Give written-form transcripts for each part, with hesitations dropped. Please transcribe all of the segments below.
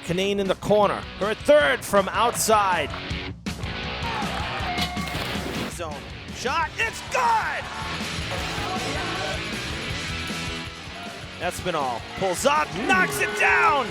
Canane in the corner. Her third from outside. Zone. Shot. It's good! Espinal pulls up, knocks it down!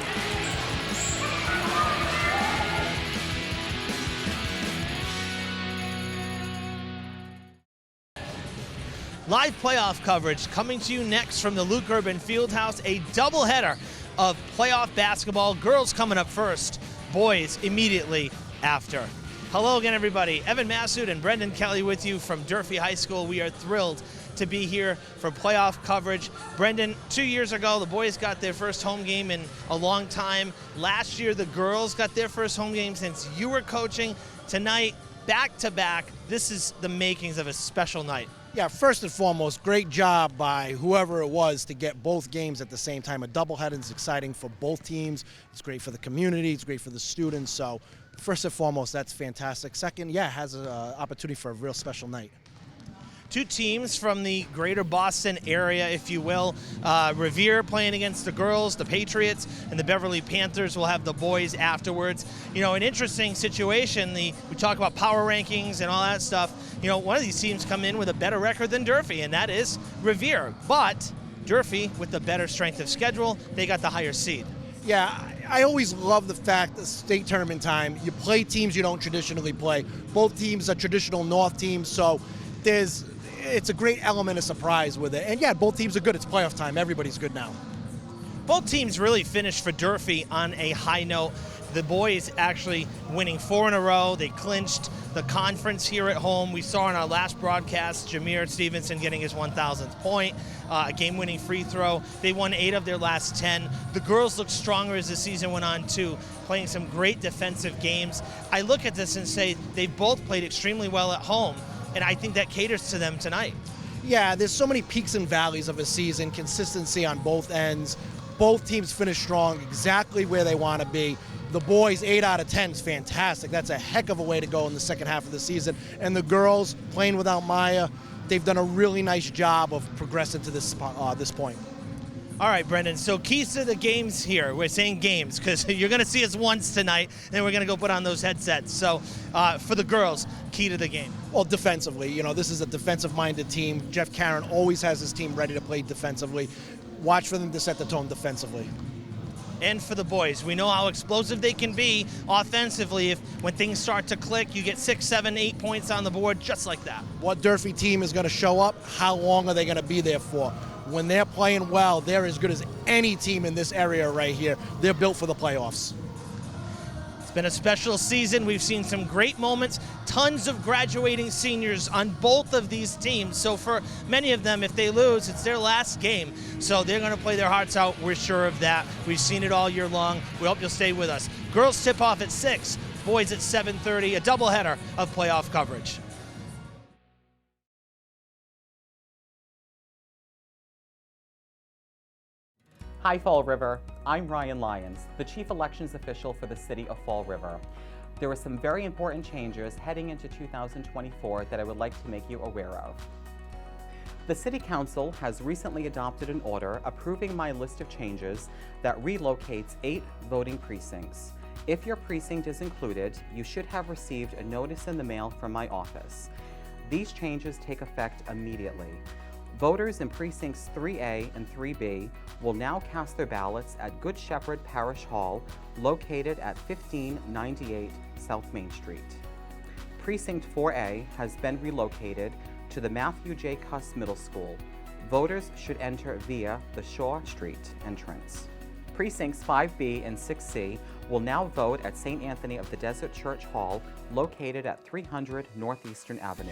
Live playoff coverage coming to you next from the Luke Urban Fieldhouse, a doubleheader of playoff basketball. Girls coming up first, boys immediately after. Hello again, everybody. Evan Massoud and Brendan Kelly with you from Durfee High School. We are thrilled to be here for playoff coverage. Brendan, 2 years ago, the boys got their first home game in a long time. Last year, the girls got their first home game since you were coaching. Tonight, back-to-back, this is the makings of a special night. Yeah, first and foremost, great job by whoever it was to get both games at the same time. A doubleheader is exciting for both teams. It's great for the community. It's great for the students. So first and foremost, that's fantastic. Second, yeah, it has an opportunity for a real special night. Two teams from the greater Boston area, if you will. Revere playing against the girls, the Patriots, and the Beverly Panthers will have the boys afterwards. You know, an interesting situation. We talk about power rankings and all that stuff. You know, one of these teams come in with a better record than Durfee, and that is Revere. But Durfee, with the better strength of schedule, they got the higher seed. Yeah, I always love the fact that state tournament time, you play teams you don't traditionally play. Both teams are traditional North teams, so it's a great element of surprise with it. And yeah, both teams are good. It's playoff time. Everybody's good now. Both teams really finished for Durfee on a high note. The boys actually winning 4 in a row. They clinched the conference here at home. We saw in our last broadcast Jameer Stevenson getting his 1,000th point, a game-winning free throw. They won 8 of their last 10. The girls looked stronger as the season went on too, playing some great defensive games. I look at this and say they both played extremely well at home, and I think that caters to them tonight. Yeah, there's so many peaks and valleys of a season, consistency on both ends. Both teams finished strong, exactly where they want to be. The boys, 8 out of 10 is fantastic. That's a heck of a way to go in the second half of the season. And the girls, playing without Maya, they've done a really nice job of progressing to this point. All right, Brendan, so keys to the games here. We're saying games because you're going to see us once tonight, and then we're going to go put on those headsets. So for the girls, key to the game. Well, defensively, you know, this is a defensive-minded team. Jeff Karen always has his team ready to play defensively. Watch for them to set the tone defensively. And for the boys, we know how explosive they can be offensively. If when things start to click, you get 6, 7, 8 points on the board just like that. What Durfee team is going to show up? How long are they going to be there for? When they're playing well, they're as good as any team in this area right here. They're built for the playoffs. It's been a special season. We've seen some great moments, tons of graduating seniors on both of these teams. So for many of them, if they lose, it's their last game. So they're going to play their hearts out. We're sure of that. We've seen it all year long. We hope you'll stay with us. Girls tip off at 6, boys at 7:30, a doubleheader of playoff coverage. Hi, Fall River. I'm Ryan Lyons, the Chief Elections Official for the City of Fall River. There are some very important changes heading into 2024 that I would like to make you aware of. The City Council has recently adopted an order approving my list of changes that relocates 8 voting precincts. If your precinct is included, you should have received a notice in the mail from my office. These changes take effect immediately. Voters in precincts 3A and 3B will now cast their ballots at Good Shepherd Parish Hall, located at 1598 South Main Street. Precinct 4A has been relocated to the Matthew J. Cuss Middle School. Voters should enter via the Shaw Street entrance. Precincts 5B and 6C will now vote at St. Anthony of the Desert Church Hall, located at 300 Northeastern Avenue.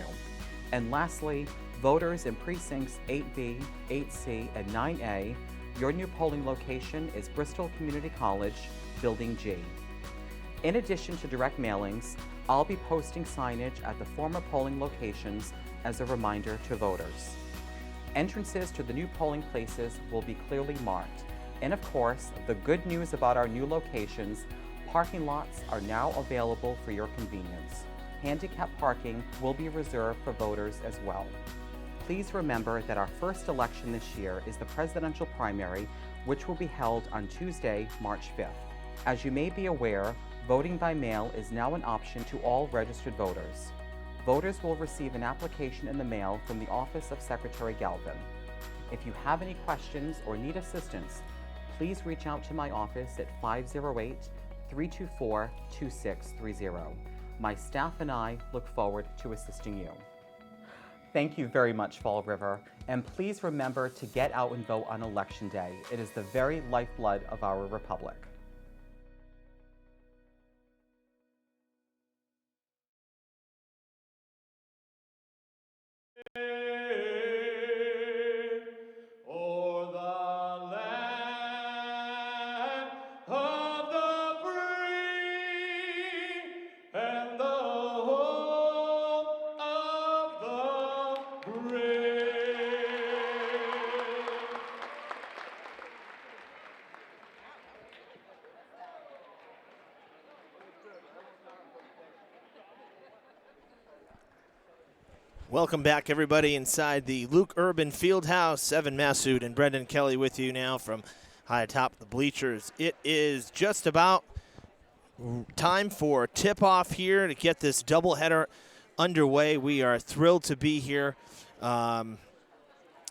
And lastly, voters in precincts 8B, 8C, and 9A, your new polling location is Bristol Community College, Building G. In addition to direct mailings, I'll be posting signage at the former polling locations as a reminder to voters. Entrances to the new polling places will be clearly marked. And of course, the good news about our new locations, parking lots are now available for your convenience. Handicap parking will be reserved for voters as well. Please remember that our first election this year is the presidential primary, which will be held on Tuesday, March 5th. As you may be aware, voting by mail is now an option to all registered voters. Voters will receive an application in the mail from the Office of Secretary Galvin. If you have any questions or need assistance, please reach out to my office at 508-324-2630. My staff and I look forward to assisting you. Thank you very much, Fall River, and please remember to get out and vote on Election Day. It is the very lifeblood of our republic. O'er the land of the free and the home of the brave. Welcome back, everybody, inside the Luke Urban Fieldhouse. Evan Massoud and Brendan Kelly with you now from high atop the bleachers. It is just about time for tip-off here to get this doubleheader underway. We are thrilled to be here. You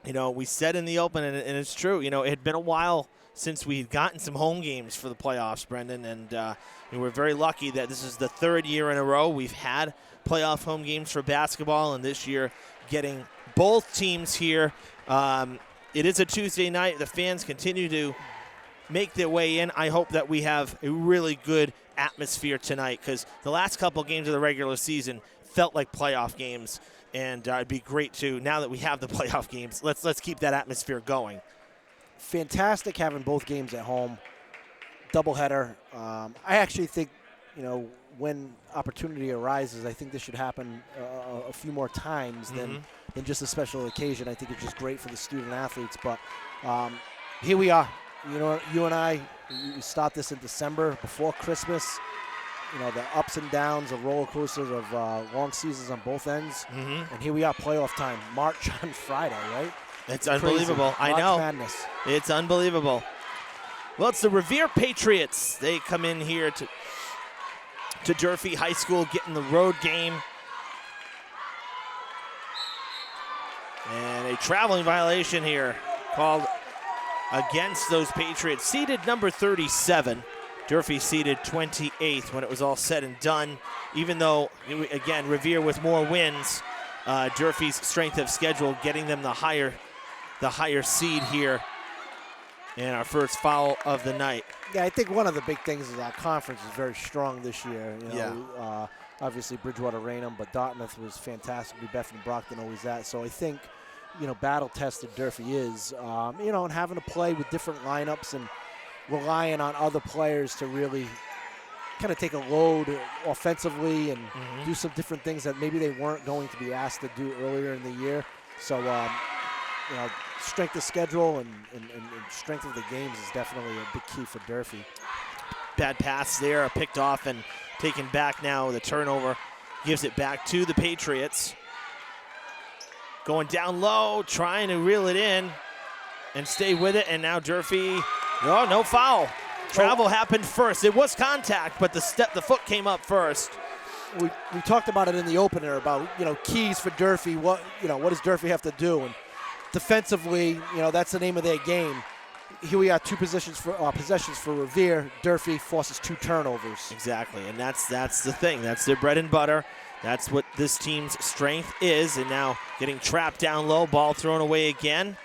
know, we said in the open, and it's true, you know, it had been a while since we had gotten some home games for the playoffs, Brendan, and we're very lucky that this is the third year in a row we've had playoff home games for basketball, and this year getting both teams here. It is a Tuesday night. The fans continue to make their way in. I hope that we have a really good atmosphere tonight, because the last couple games of the regular season felt like playoff games, and it'd be great to, now that we have the playoff games, let's keep that atmosphere going. Fantastic having both games at home. Doubleheader. I actually think, you know, when opportunity arises, I think this should happen a few more times than just a special occasion. I think it's just great for the student athletes. But here we are. You know, you and I, we start this in December before Christmas. You know, the ups and downs of roller coasters of long seasons on both ends. And here we are, playoff time. March on Friday, right? It's unbelievable. I know. Madness. It's unbelievable. Well, it's the Revere Patriots. They come in here to Durfee High School, getting the road game. And a traveling violation here called against those Patriots. Seeded number 37. Durfee seeded 28th when it was all said and done. Even though, again, Revere with more wins, Durfee's strength of schedule getting them the higher seed here. And our first foul of the night. Yeah, I think one of the big things is our conference is very strong this year. You know, obviously Bridgewater Raynham, but Dartmouth was fantastic. New Bedford and Brockton always that. So I think, you know, battle-tested Durfee is, you know, and having to play with different lineups and relying on other players to really kind of take a load offensively and do some different things that maybe they weren't going to be asked to do earlier in the year. So, you know, strength of schedule and strength of the games is definitely a big key for Durfee. Bad pass there, picked off and taken back now. The turnover gives it back to the Patriots. Going down low, trying to reel it in and stay with it. And now Durfee, no foul. Travel happened first. It was contact, but the foot came up first. We talked about it in the opener about, you know, keys for Durfee. What does Durfee have to do? And defensively, you know, that's the name of their game. Here we are, two possessions for Revere. Durfee forces 2 turnovers. Exactly, and that's the thing. That's their bread and butter. That's what this team's strength is. And now getting trapped down low, ball thrown away again.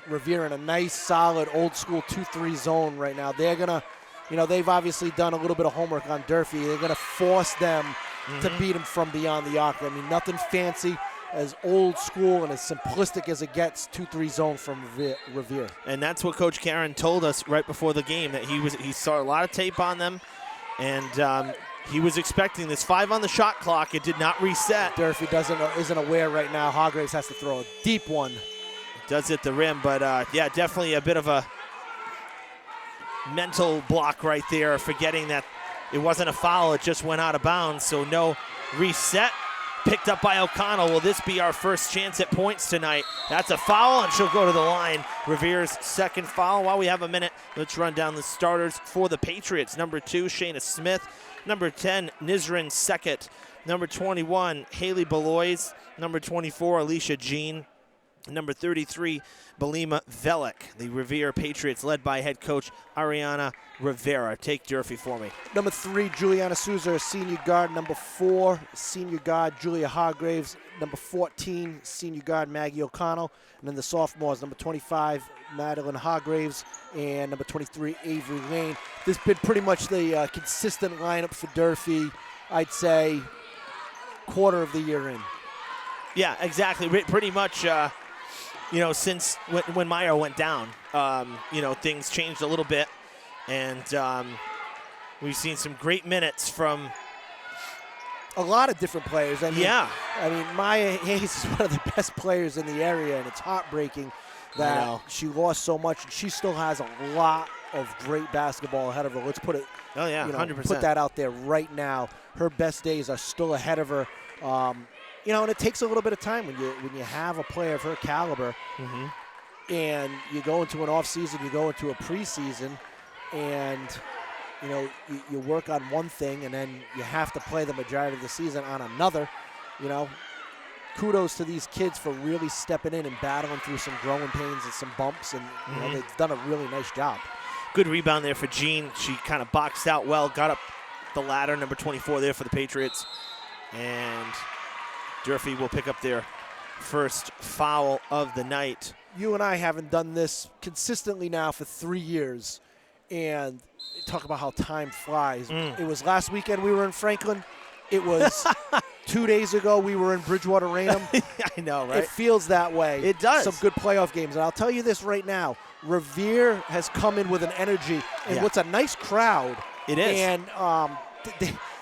Revere in a nice, solid, old-school 2-3 zone right now. They're going to, you know, they've obviously done a little bit of homework on Durfee. They're going to force them to beat them from beyond the arc. I mean, nothing fancy, as old school and as simplistic as it gets, 2-3 zone from Revere. And that's what Coach Karen told us right before the game, that he saw a lot of tape on them, and he was expecting this. 5 on the shot clock. It did not reset. Durfee isn't aware right now. Hargraves has to throw a deep one. Does hit the rim, but yeah, definitely a bit of a mental block right there, forgetting that it wasn't a foul. It just went out of bounds, so no reset. picked up by O'Connell. Will this be our first chance at points tonight? That's a foul, and she'll go to the line. Revere's second foul. While we have a minute, let's run down the starters for the Patriots. Number 2, Shayna Smith. Number 10, Nizrin Sekhet. Number 21, Haley Belois. Number 24, Alicia Jean. Number 33, Belima Velik. The Revere Patriots led by head coach Ariana Rivera. Take Durfee for me. Number 3, Juliana Souza, senior guard. Number 4, senior guard Julia Hargraves. Number 14, senior guard Maggie O'Connell. And then the sophomores, number 25, Madeline Hargraves, and number 23, Avery Lane. This has been pretty much the consistent lineup for Durfee, I'd say, quarter of the year in. Yeah, exactly. Pretty much, since when Meyer went down, things changed a little bit. And we've seen some great minutes from a lot of different players. Yeah. I mean, Maya Hayes is one of the best players in the area, and it's heartbreaking that she lost so much. And she still has a lot of great basketball ahead of her. Let's put it. Oh yeah, 100%. Put that out there right now. Her best days are still ahead of her. And it takes a little bit of time when you have a player of her caliber, and you go into an off season, you go into a preseason, and you work on one thing, and then you have to play the majority of the season on another. Kudos to these kids for really stepping in and battling through some growing pains and some bumps, and they've done a really nice job. Good rebound there for Jean. She kind of boxed out well, got up the ladder. Number 24 there for the Patriots, and Durfee will pick up their first foul of the night. You and I haven't done this consistently now for 3 years, and talk about how time flies. It was last weekend we were in Franklin. It was 2 days ago we were in Bridgewater Raynham. I know, right? It feels that way. It does. Some good playoff games. And I'll tell you this right now, Revere has come in with an energy, and what's a nice crowd. It is. And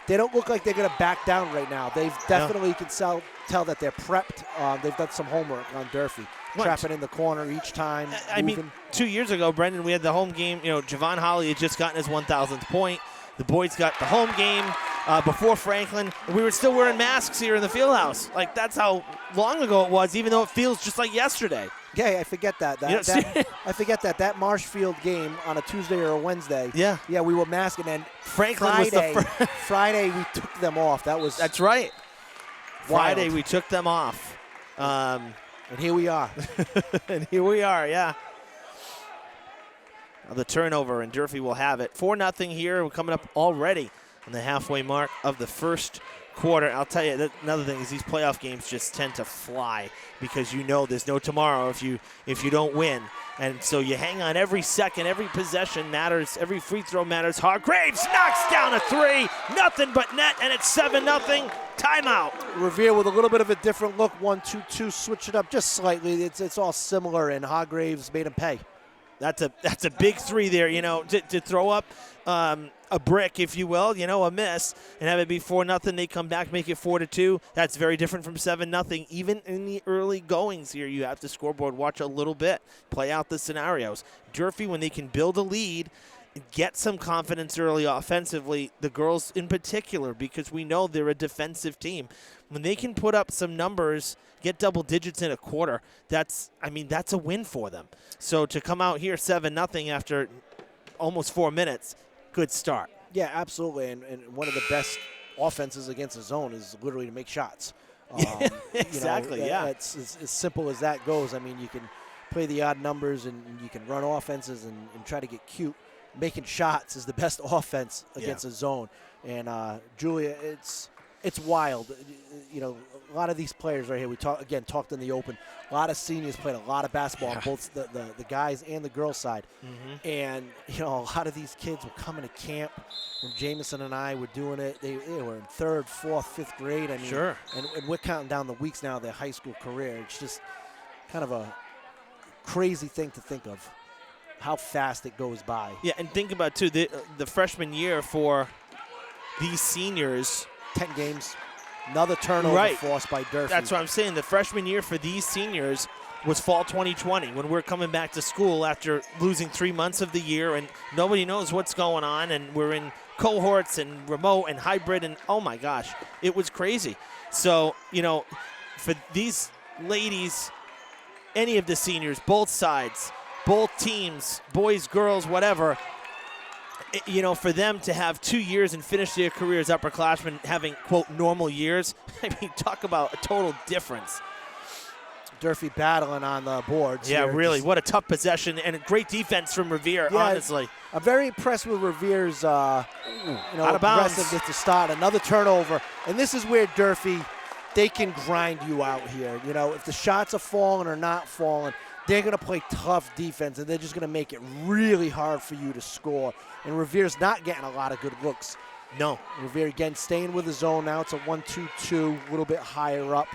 they don't look like they're going to back down right now. They've definitely can tell that they're prepped. They've done some homework on Durfee. Trapping in the corner each time. I mean, 2 years ago, Brendan, we had the home game. Javon Holly had just gotten his 1,000th point. The boys got the home game before Franklin. And we were still wearing masks here in the Fieldhouse. Like, that's how long ago it was, even though it feels just like yesterday. Yeah, I forget that. I forget that Marshfield game on a Tuesday or a Wednesday. Yeah. Yeah, we were masking, and Franklin Friday, was the Friday we took them off. That's right. Wild. Friday we took them off. And here we are. And here we are, yeah. The turnover, and Durfee will have it. 4-0 here. We're coming up already on the halfway mark of the first quarter. I'll tell you, another thing is these playoff games just tend to fly because there's no tomorrow if you don't win. And so you hang on every second, every possession matters, every free throw matters. Hargraves knocks down a 3, nothing but net, and it's 7-0. Timeout. Revere with a little bit of a different look, 1-2-2, switch it up just slightly. It's all similar, and Hargraves made him pay. That's a big 3 there, to throw up a brick, if you will, a miss, and have it be 4-0. They come back, make it 4-2. That's very different from 7-0. Even in the early goings here, you have to scoreboard watch a little bit, play out the scenarios. Durfee, when they can build a lead, get some confidence early offensively, the girls in particular, because we know they're a defensive team. When they can put up some numbers, get double digits in a quarter, that's a win for them. So to come out here 7-0 after almost 4 minutes, good start. Yeah, absolutely. And one of the best offenses against the zone is literally to make shots. Exactly, It's as simple as that goes. I mean, you can play the odd numbers and you can run offenses and try to get cute. Making shots is the best offense against a zone. And Julia, it's wild. A lot of these players right here, we talked in the open. A lot of seniors played a lot of basketball on both the guys and the girls side. And, a lot of these kids were coming to camp when Jameson and I were doing it. They were in 3rd, 4th, 5th grade. I mean, sure. And we're counting down the weeks now of their high school career. It's just kind of a crazy thing to think of, how fast it goes by. Yeah, and think about, too, the freshman year for these seniors. 10 games. Another turnover forced by Durfee. That's what I'm saying. The freshman year for these seniors was fall 2020, when we're coming back to school after losing 3 months of the year, and nobody knows what's going on, and we're in cohorts and remote and hybrid, and oh my gosh, it was crazy. So, you know, for these ladies, any of the seniors, both sides, both teams, boys, girls, whatever, you know, for them to have 2 years and finish their careers upperclassmen having, quote, normal years, I mean, talk about a total difference. Durfee battling on the boards. Yeah, here. really. Just, what a tough possession and a great defense from Revere, Yeah, honestly. I'm very impressed with Revere's out of bounds. aggressiveness to start. Another turnover. And this is where Durfee, they can grind you out here. You know, if the shots are falling or not falling, they're going to play tough defense, and they're just going to make it really hard for you to score. And Revere's not getting a lot of good looks. No. Revere, again, staying with the zone now. It's a 1-2-2, a little bit higher up.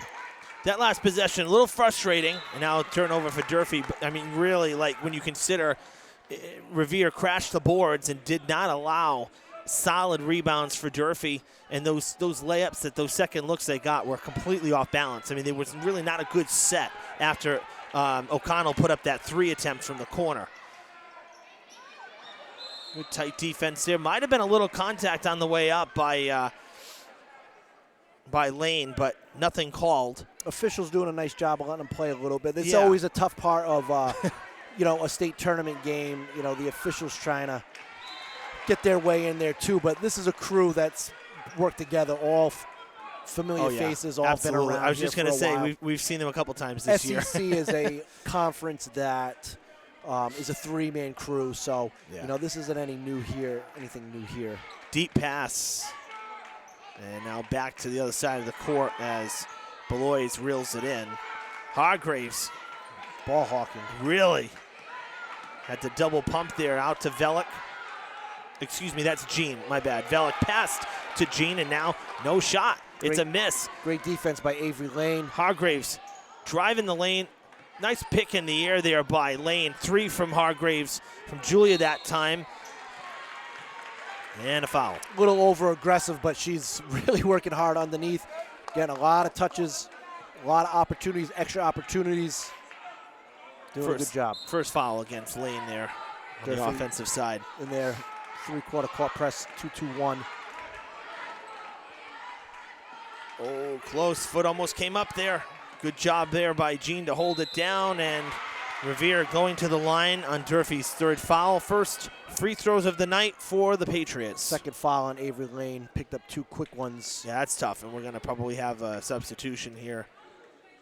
That last possession, a little frustrating, and now a turnover for Durfee. But, I mean, really, like, when you consider Revere crashed the boards and did not allow solid rebounds for Durfee, and those layups, those second looks they got were completely off balance. I mean, there was really not a good set after O'Connell put up that 3 attempt from the corner. Good tight defense there. Might have been a little contact on the way up by Lane, but nothing called. Officials doing a nice job of letting them play a little bit. It's Yeah. always a tough part of, you know, a state tournament game. You know, the officials trying to get their way in there too. But this is a crew that's worked together, all familiar faces, all Absolutely. been around. I was just going to say we've seen them a couple times this year. SEC is a conference that is a 3-man crew. So you know, this isn't anything new here. Deep pass. And now back to the other side of the court as Belois reels it in. Hargraves Ball hawking. really had to double pump there out to Velick. Excuse me, that's Jean, my bad. Velick passed to Jean, and now no shot. It's a miss. Great defense by Avery Lane. Hargraves driving the lane. Nice pick in the air there by Lane. 3 from Hargraves, from Julia that time. And a foul. A little over-aggressive, but she's really working hard underneath. Getting a lot of touches, a lot of opportunities, extra opportunities. Doing a good job. First foul against Lane there on the offensive side. In there, 3-quarter court press, 2-2-1. Oh, close. Foot almost came up there. Good job there by Jean to hold it down, and Revere going to the line on Durfee's 3rd foul. First free throws of the night for the Patriots. Second foul on Avery Lane. Picked up 2 quick ones. Yeah, that's tough, and we're going to probably have a substitution here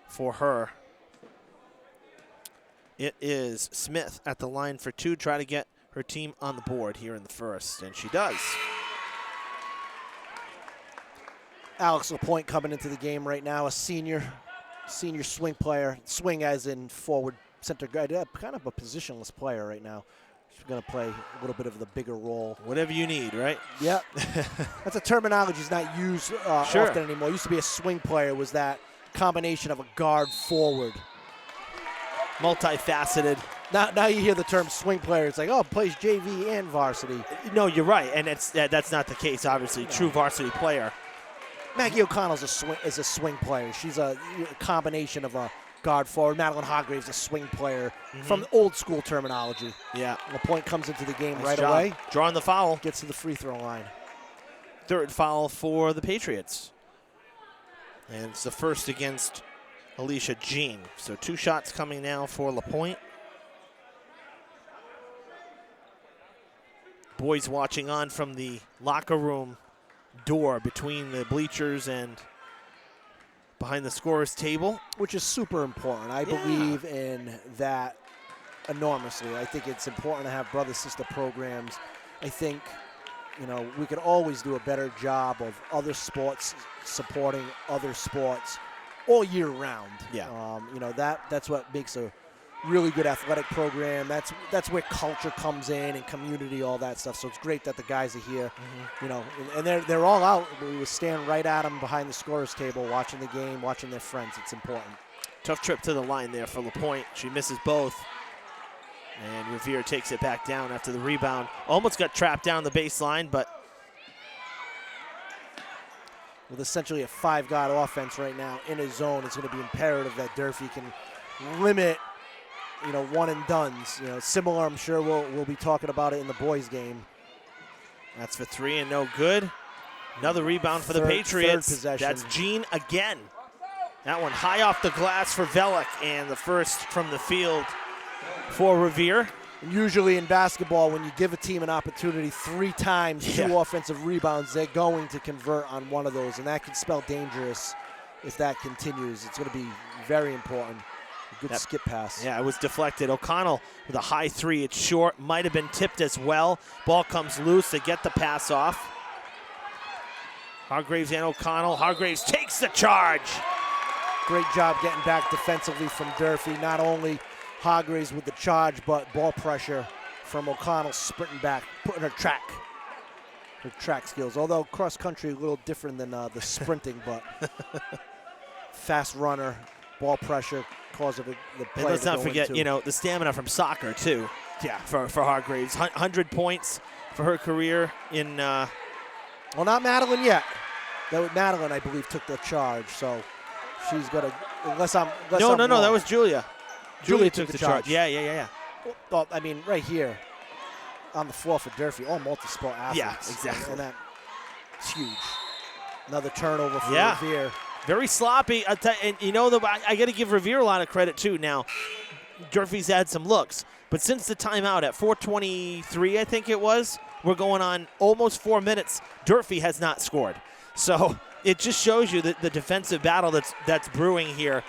for her. It is Smith at the line for 2, try to get her team on the board here in the first, and she does. Alex LaPointe coming into the game right now, a senior swing player. Swing as in forward center guard, kind of a positionless player right now. She's going to play a little bit of the bigger role. Whatever you need, right? Yeah. That's a terminology that's not used often anymore. It used to be a swing player, was that combination of a guard forward. Multifaceted. Now you hear the term swing player, it's like, oh, plays JV and varsity. No, you're right, and that's not the case, obviously. True varsity player. Maggie O'Connell's is a swing player. She's a combination of a guard forward. Madeline Hargraves a swing player from old school terminology. Yeah. LaPointe comes into the game right job. away. Drawing the foul. Gets to the free throw line. 3rd foul for the Patriots. And it's the first against Alicia Jean. So 2 shots coming now for LaPointe. Boys watching on from the locker room door between the bleachers and behind the scorer's table. Which is super important. I believe in that enormously. I think it's important to have brother-sister programs. I think, you know, we could always do a better job of other sports supporting other sports all year round. Yeah. You know, that's what makes a really good athletic program. That's where culture comes in and community, all that stuff. So it's great that the guys are here. You know, and they're all out. We were standing right at them behind the scorer's table, watching the game, watching their friends. It's important. Tough trip to the line there for LaPointe. She misses both. And Revere takes it back down after the rebound. Almost got trapped down the baseline, but with essentially a 5-guard offense right now in a zone, it's going to be imperative that Durfee can limit, you know, one and dones. You know, similar, I'm sure we'll be talking about it in the boys game. That's for 3 and no good. Another rebound for the Third Patriots. possession. That's Jean again. That one high off the glass for Velik, and the first from the field for Revere. And usually in basketball, when you give a team an opportunity 3 times, 2 offensive rebounds, they're going to convert on one of those, and that can spell dangerous if that continues. It's going to be very important. A good skip pass. Yeah, it was deflected. O'Connell with a high 3. It's short. Might have been tipped as well. Ball comes loose. They get the pass off. Hargraves and O'Connell. Hargraves takes the charge. Great job getting back defensively from Durfee. Not only Hargraves with the charge, but ball pressure from O'Connell sprinting back, putting her track skills. Although cross country a little different than the sprinting, but fast runner, ball pressure, cause of the play. And let's not forget, into. the stamina from soccer too. Yeah, for Hargraves, 100 points for her career in. Well, not Madeline yet. Madeline, I believe, took the charge, so she's got to. No, that was Julia. Julia took the charge. Yeah. Well, I mean, right here on the floor for Durfee, all multi-sport athletes. Yeah, exactly. And that's huge. Another turnover for Revere. Very sloppy. I got to give Revere a lot of credit too. Now, Durfee's had some looks, but since the timeout at 4:23, I think it was, we're going on almost 4 minutes. Durfee has not scored, so it just shows you the defensive battle that's brewing here.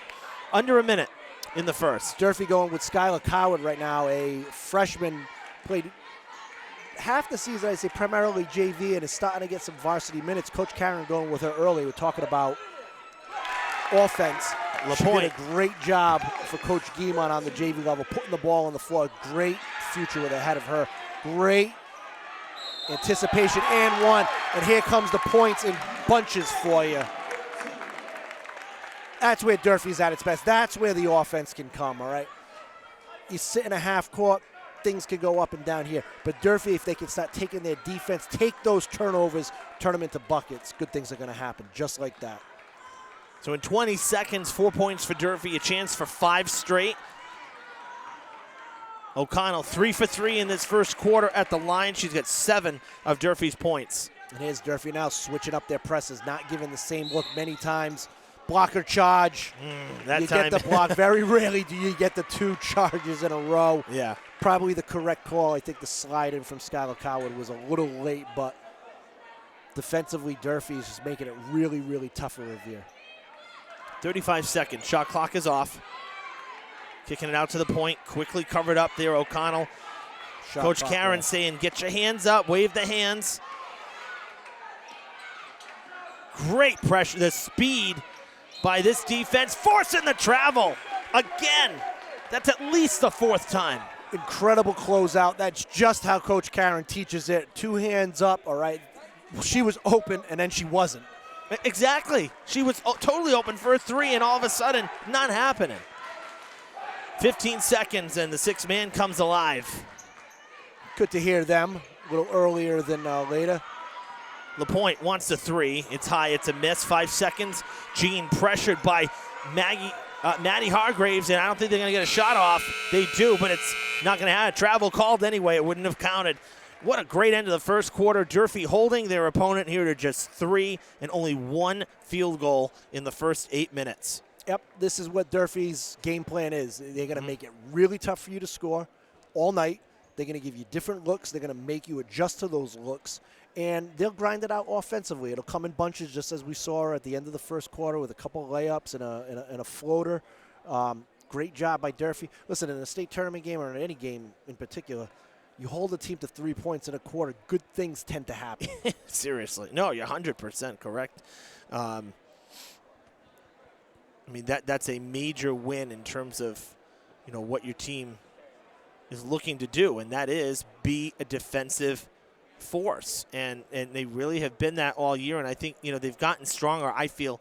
Under a minute in the first. Durfee going with Skylar Coward right now, a freshman, played half the season, I'd say primarily JV, and is starting to get some varsity minutes. Coach Karen going with her early. We're talking about offense. She did a great job for Coach Guimon on the JV level, putting the ball on the floor. Great future with ahead of her. Great anticipation and one. And here comes the points in bunches for you. That's where Durfee's at its best. That's where the offense can come, all right? You sit in a half court, things can go up and down here. But Durfee, if they can start taking their defense, take those turnovers, turn them into buckets, good things are going to happen just like that. So in 20 seconds, 4 points for Durfee, a chance for 5 straight. O'Connell 3 for 3 in this first quarter at the line. She's got 7 of Durfee's points. And here's Durfee now switching up their presses, not giving the same look many times. Blocker charge. You get the block. Very rarely do you get the 2 charges in a row. Yeah. Probably the correct call. I think the slide in from Skylar Coward was a little late, but defensively, Durfee is just making it really, really tough for Revere. 35 seconds. Shot clock is off. Kicking it out to the point. Quickly covered up there, O'Connell. Coach Karen saying, get your hands up. Wave the hands. Great pressure. The speed by this defense, forcing the travel again. That's at least the 4th time. Incredible closeout. That's just how Coach Karen teaches it. 2 hands up, all right. She was open, and then she wasn't. Exactly. She was totally open for a 3, and all of a sudden, not happening. 15 seconds, and the 6th man comes alive. Good to hear them a little earlier than later. LaPointe wants the 3. It's high. It's a miss. 5 seconds. Jean pressured by Maddie Hargraves, and I don't think they're going to get a shot off. They do, but it's not going to have a travel called anyway. It wouldn't have counted. What a great end of the first quarter. Durfee holding their opponent here to just 3 and only 1 field goal in the first 8 minutes. Yep, this is what Durfee's game plan is. They're going to make it really tough for you to score all night. They're going to give you different looks. They're going to make you adjust to those looks. And they'll grind it out offensively. It'll come in bunches, just as we saw at the end of the first quarter with a couple of layups and a floater. Great job by Durfee. Listen, in a state tournament game or in any game in particular, you hold a team to 3 points in a quarter, good things tend to happen. Seriously. No, you're 100% correct. I mean, that's a major win in terms of, what your team is looking to do, and that is be a defensive force, and they really have been that all year, and I think they've gotten stronger, I feel,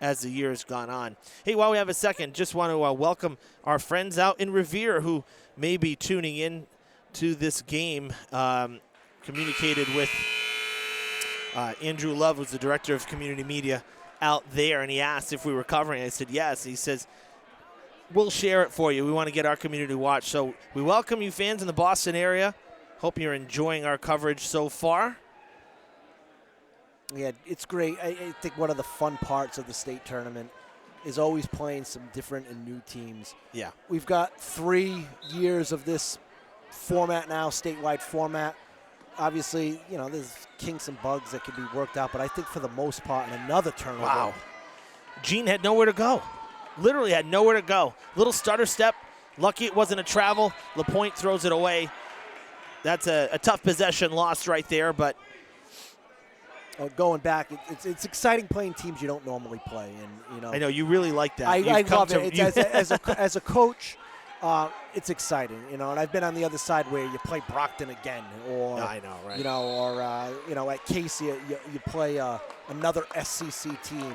as the year has gone on. Hey, while we have a second, just want to welcome our friends out in Revere who may be tuning in to this game. Communicated with Andrew Love, who's the director of community media out there, and he asked if we were covering. I said yes. He says, we'll share it for you. We want to get our community to watch. So we welcome you fans in the Boston area. Hope you're enjoying our coverage so far. Yeah, it's great. I think one of the fun parts of the state tournament is always playing some different and new teams. Yeah. We've got 3 years of this format now, statewide format. Obviously, you know, there's kinks and bugs that can be worked out, but I think for the most part, in another tournament. Wow. Gene had nowhere to go. Literally had nowhere to go. Little stutter step. Lucky it wasn't a travel. LaPointe throws it away. That's a tough possession lost right there, but going back, it's exciting playing teams you don't normally play, and you know. I know you really like that. I love it. As a coach, it's exciting, you know. And I've been on the other side where you play Brockton again, or I know, right? You know, or you know, at Casey you play another SCC team.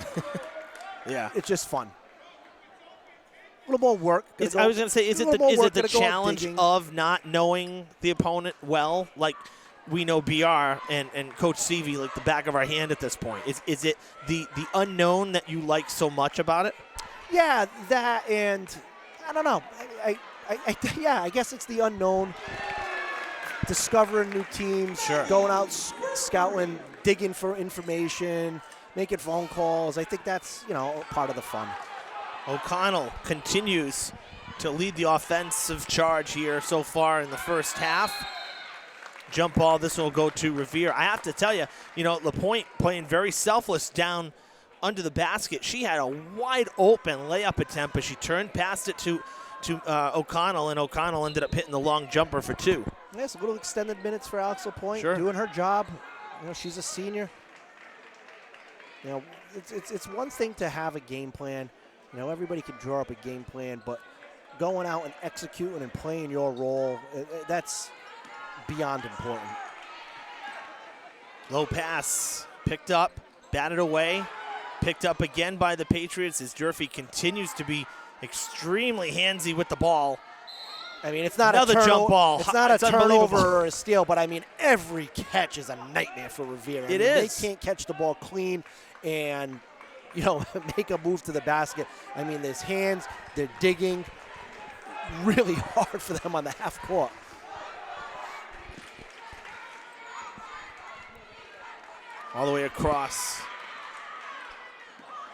Yeah, it's just fun. A little more work. I was going to say, is it the challenge of not knowing the opponent well? Like, we know BR and Coach Seavey like the back of our hand at this point. Is it the unknown that you like so much about it? Yeah, that, and I don't know. I guess it's the unknown. Discovering new teams, sure. Going out scouting, digging for information, making phone calls. I think that's, you know, part of the fun. O'Connell continues to lead the offensive charge here so far in the first half. Jump ball, this one will go to Revere. I have to tell you, you know, LaPointe playing very selfless down under the basket. She had a wide open layup attempt, but she turned past it to O'Connell, and O'Connell ended up hitting the long jumper for 2. Yes, a little extended minutes for Alex LaPointe, sure. Doing her job. You know, she's a senior. You know, it's one thing to have a game plan. You know, everybody can draw up a game plan, but going out and executing and playing your role, that's beyond important. Low pass, picked up, batted away, picked up again by the Patriots as Durfee continues to be extremely handsy with the ball. I mean, it's not another jump ball. It's not a turnover or a steal, but I mean, every catch is a nightmare for Revere. It is. They can't catch the ball clean and, you know, make a move to the basket. I mean, there's hands, they're digging. Really hard for them on the half court. All the way across.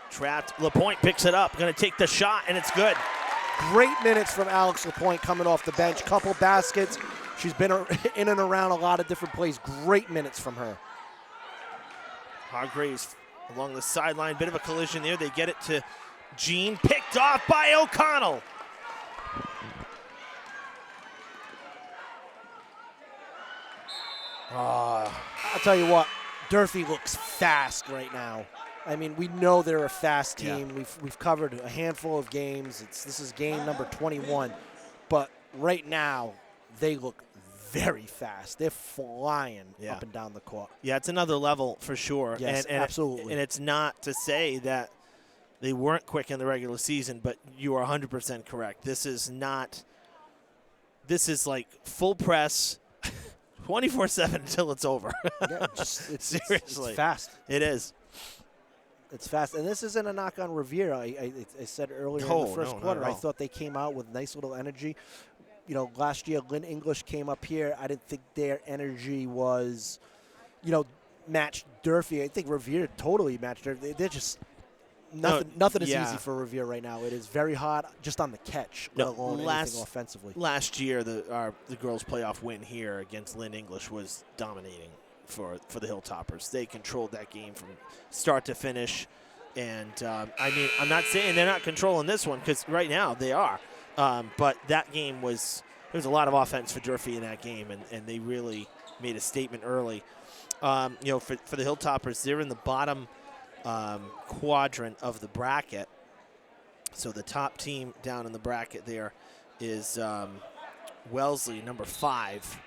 Trapped. LaPointe picks it up. Going to take the shot, and it's good. Great minutes from Alex LaPointe coming off the bench. Couple baskets. She's been in and around a lot of different plays. Great minutes from her. Hargraves along the sideline. Bit of a collision there. They get it to Jean. Picked off by O'Connell. I'll tell you what, Durfee looks fast right now. I mean, we know they're a fast team. Yeah. We've covered a handful of games. This is game number 21. But right now, they look very fast. They're flying up and down the court. Yeah, it's another level for sure. Yes, absolutely. And it's not to say that they weren't quick in the regular season, but you are 100% correct. This is like full press 24/7 until it's over. Yeah, seriously. It's fast. It is. It's fast. And this isn't a knock on Revere. I said earlier in the first quarter, I thought they came out with nice little energy. You know, last year, Lynn English came up here. I didn't think their energy was, you know, matched Durfee. I think Revere totally matched Durfee. They're just nothing is easy for Revere right now. It is very hard just on the catch, let alone anything offensively. Last year, the girls' playoff win here against Lynn English was dominating for the Hilltoppers. They controlled that game from start to finish. And, I mean, I'm not saying they're not controlling this one because right now they are. But that game there was a lot of offense for Durfee in that game, and they really made a statement early. You know, for the Hilltoppers, they're in the bottom quadrant of the bracket. So the top team down in the bracket there is Wellesley, number 5.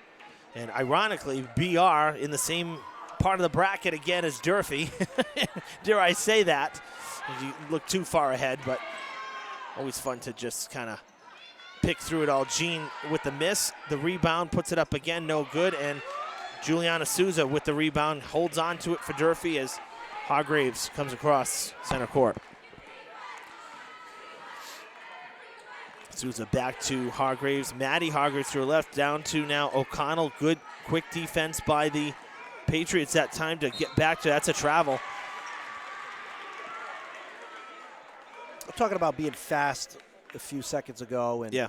And ironically, BR in the same part of the bracket again as Durfee. Dare I say that? You look too far ahead, but always fun to just kind of pick through it all. Jean with the miss. The rebound puts it up again, no good. And Juliana Souza with the rebound holds on to it for Durfee as Hargraves comes across center court. Souza back to Hargraves. Maddie Hargraves to her left, down to now O'Connell. Good quick defense by the Patriots that time to get back to. That's a travel. I'm talking about being fast a few seconds ago and, Yeah.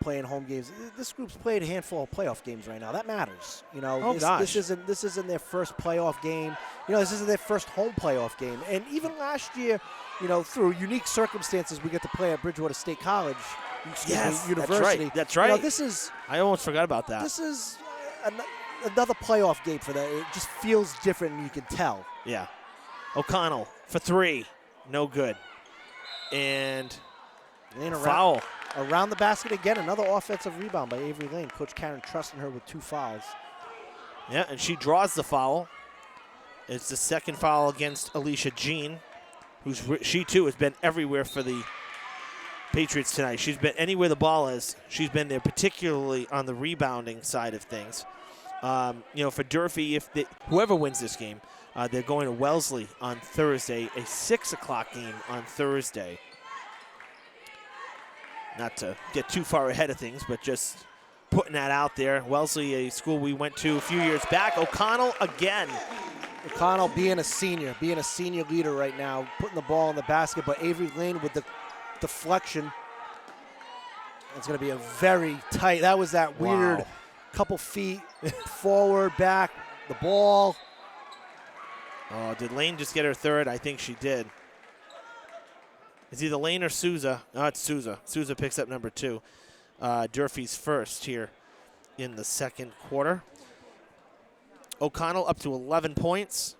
Playing home games. This group's played a handful of playoff games right now. That matters. Oh, gosh. This isn't their first playoff game. This isn't their first home playoff game. And even last year, through unique circumstances, we get to play at Bridgewater State College. Yes, University. That's right. This is. I almost forgot about that. This is another playoff game for them. It just feels different, and you can tell. Yeah. O'Connell for 3. No good. And foul. Around the basket again, another offensive rebound by Avery Lane. Coach Karen trusting her with 2 fouls. Yeah, and she draws the foul. It's the second foul against Alicia Jean, she too has been everywhere for the Patriots tonight. She's been anywhere the ball is. She's been there, particularly on the rebounding side of things. For Durfee, whoever wins this game, they're going to Wellesley on Thursday, a 6 o'clock game on Thursday. Not to get too far ahead of things, but just putting that out there. Wellesley, a school we went to a few years back. O'Connell again. O'Connell being a senior leader right now, putting the ball in the basket, but Avery Lane with the deflection. It's going to be a very tight. That was that weird couple feet forward, back, the ball. Oh, did Lane just get her third? I think she did. It's either Lane or Souza. No, it's Souza. Souza picks up number 2. Durfee's first here in the second quarter. O'Connell up to 11 points.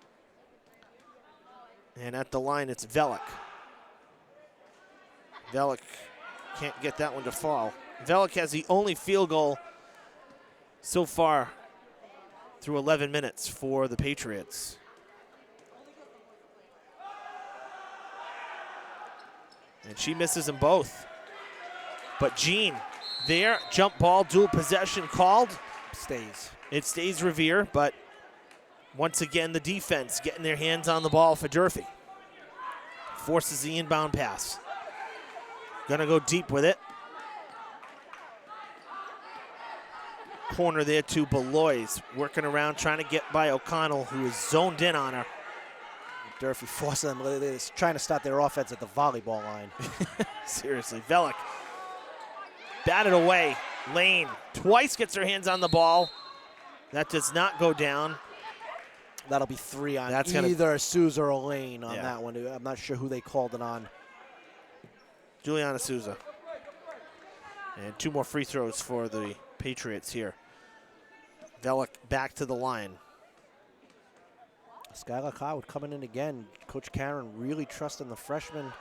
And at the line, it's Velick. Velick can't get that one to fall. Velick has the only field goal so far through 11 minutes for the Patriots. And she misses them both. But Jean there, jump ball, dual possession called. Stays. It stays Revere, but once again the defense getting their hands on the ball for Durfee. Forces the inbound pass. Gonna go deep with it. Corner there to Belois, working around trying to get by O'Connell, who is zoned in on her. Durfee forcing them. They're trying to start their offense at the volleyball line. Seriously, Velick batted away. Lane twice gets her hands on the ball. That does not go down. That'll be 3 on That's either Souza or Lane on that one. I'm not sure who they called it on. Juliana Souza. And 2 more free throws for the Patriots here. Velick back to the line. Skylar Cloud coming in again. Coach Karen really trusting the freshman.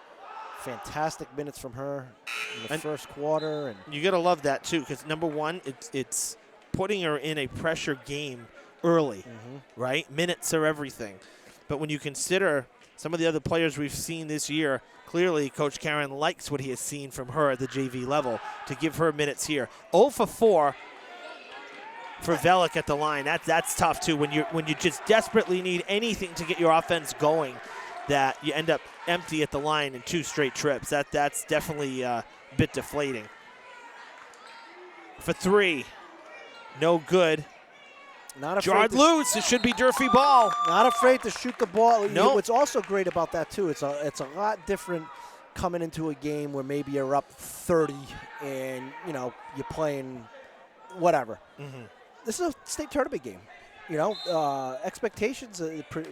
Fantastic minutes from her in the first quarter. And you got to love that, too, because, number one, it's putting her in a pressure game early, right? Minutes are everything. But when you consider some of the other players we've seen this year, clearly Coach Karen likes what he has seen from her at the JV level to give her minutes here. 0 for 4 for Velick at the line. That's tough, too. When you just desperately need anything to get your offense going, that you end up empty at the line in 2 straight trips. That's definitely a bit deflating. For 3, no good. not afraid Jarred loose. It should be Durfee ball. Not afraid to shoot the ball. Nope. What's also great about that, too, it's a lot different coming into a game where maybe you're up 30 and, you're playing whatever. This is a state tournament game. Expectations,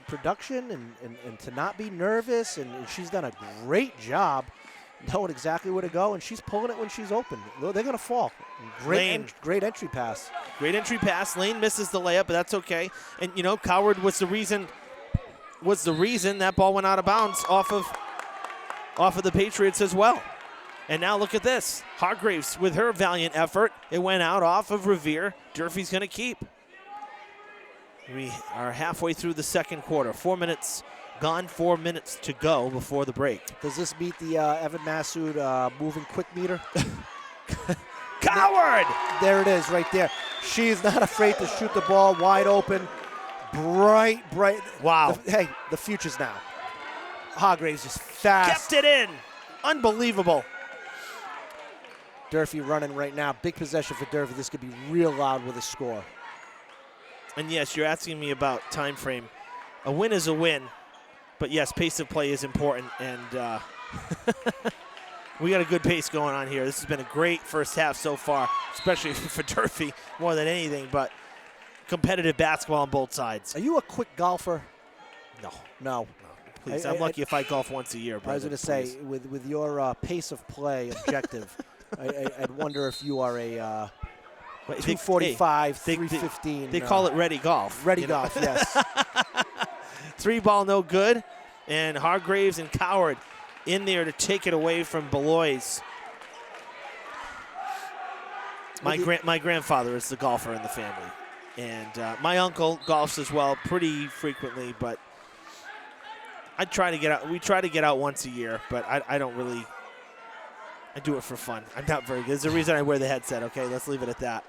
production, and to not be nervous, and she's done a great job knowing exactly where to go, and she's pulling it when she's open. They're going to fall. Great entry pass. Great entry pass. Lane misses the layup, but that's okay. And, Coward was the reason that ball went out of bounds off of the Patriots as well. And now look at this. Hargraves, with her valiant effort, it went out off of Revere. Durfee's going to keep. We are halfway through the second quarter. 4 minutes gone, 4 minutes to go before the break. Does this beat the Evan Massoud moving quick meter? Coward! There it is right there. She is not afraid to shoot the ball wide open. Bright. Wow. The future's now. Hargraves is fast. Kept it in. Unbelievable. Durfee running right now. Big possession for Durfee. This could be real loud with a score. And yes, you're asking me about time frame. A win is a win, but yes, pace of play is important, and we got a good pace going on here. This has been a great first half so far, especially for Durfee more than anything, but competitive basketball on both sides. Are you a quick golfer? No. No. Please, I'm lucky if I golf once a year. I was going to say, with your pace of play objective, I'd wonder if you are a 245, 315. They call it ready golf. Ready golf, yes. 3 ball, no good. And Hargraves and Coward in there to take it away from Belois. My grandfather is the golfer in the family. And my uncle golfs as well pretty frequently, but I try to get out. We try to get out once a year, but I don't really. I do it for fun. I'm not very good. There's a reason I wear the headset, okay? Let's leave it at that.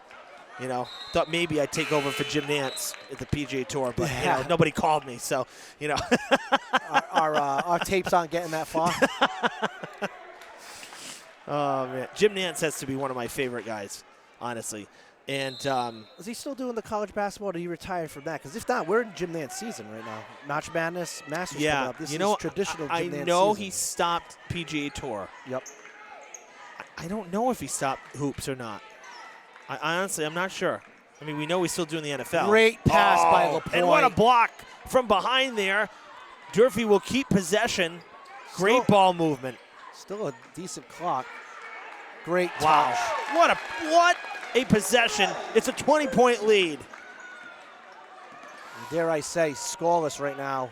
You know, thought maybe I'd take over for Jim Nance at the PGA Tour, but you know, nobody called me, so, you know. our tapes aren't getting that far. Oh, man. Jim Nance has to be one of my favorite guys, honestly. And is he still doing the college basketball, or did he retire from that? Because if not, we're in Jim Nance season right now. March Madness, Masters coming up. This is traditional Jim Nance I know season. he stopped PGA Tour. Yep. I don't know if he stopped hoops or not. I honestly, I'm not sure. I mean, we know he's still doing the NFL. Great pass by LaPointe. And what a block from behind there. Durfee will keep possession. Great ball movement. Still a decent clock. Great touch. Wow. What a possession. It's a 20-point lead. And dare I say, scoreless right now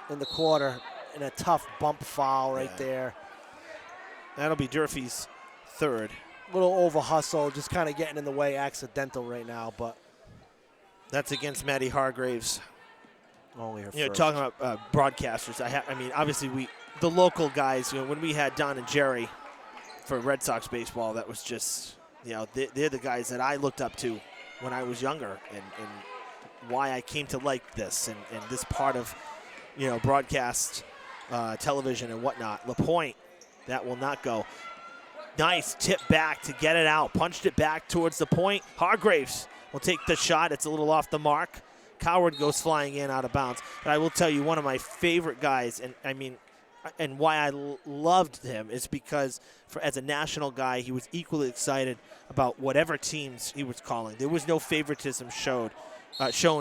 in the quarter, and a tough bump foul right there. That'll be Durfee's third. Little over hustle, just kind of getting in the way, accidental right now, but that's against Maddie Hargraves. Only her first. Talking about broadcasters. I mean, obviously the local guys. You know, when we had Don and Jerry for Red Sox baseball, that was just, you know, they're the guys that I looked up to when I was younger, and why I came to like this and this part of, you know, broadcast television and whatnot. LaPointe, that will not go. Nice tip back to get it out. Punched it back towards the point. Hargraves will take the shot. It's a little off the mark. Coward goes flying in out of bounds. But I will tell you, one of my favorite guys, and why I loved him is because as a national guy, he was equally excited about whatever teams he was calling. There was no favoritism shown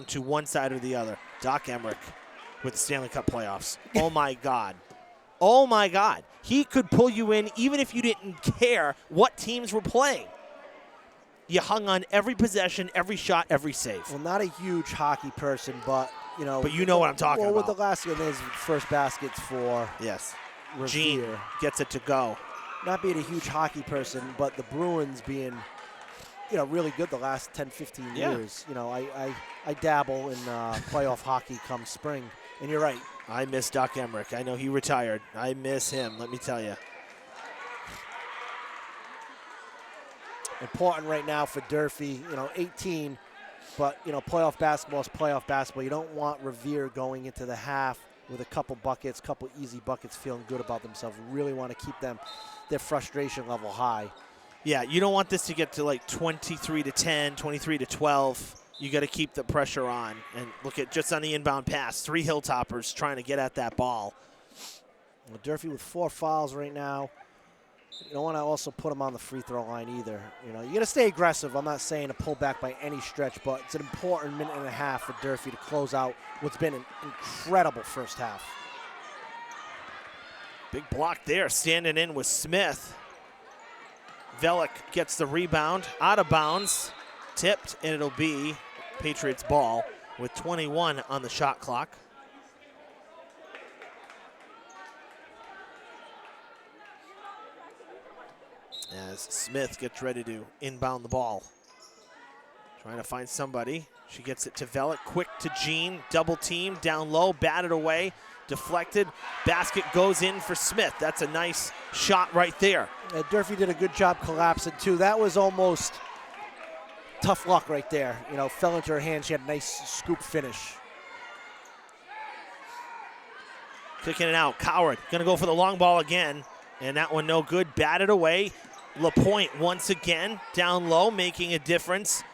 to one side or the other. Doc Emmerich with the Stanley Cup playoffs. Oh, my God. Oh, my God. He could pull you in even if you didn't care what teams were playing. You hung on every possession, every shot, every save. Well, not a huge hockey person, but, you know. But you know what I'm talking about. Well, with the last game, his first baskets for Revere. Gene gets it to go. Not being a huge hockey person, but the Bruins being, you know, really good the last 10, 15 years. You know, I dabble in playoff hockey come spring, and you're right. I miss Doc Emmerich. I know he retired. I miss him, let me tell you. Important right now for Durfee, you know, 18, but, you know, playoff basketball is playoff basketball. You don't want Revere going into the half with a couple buckets, couple easy buckets, feeling good about themselves. You really want to keep their frustration level high. Yeah, you don't want this to get to like 23-10, 23-12. You got to keep the pressure on. And look at just on the inbound pass, 3 Hilltoppers trying to get at that ball. Well, Durfee with 4 fouls right now. You don't want to also put them on the free throw line either. You know, you got to stay aggressive. I'm not saying to pull back by any stretch, but it's an important minute and a half for Durfee to close out what's been an incredible first half. Big block there, standing in with Smith. Velick gets the rebound, out of bounds, tipped, and it'll be Patriots ball with 21 on the shot clock. As Smith gets ready to inbound the ball. Trying to find somebody. She gets it to Velick, quick to Jean, double team, down low, batted away, deflected. Basket goes in for Smith. That's a nice shot right there. Durfee did a good job collapsing too. That was almost tough luck right there. You know, fell into her hand. She had a nice scoop finish. Kicking it out, Coward gonna go for the long ball again, and that one no good, batted away. LaPointe once again, down low, making a difference.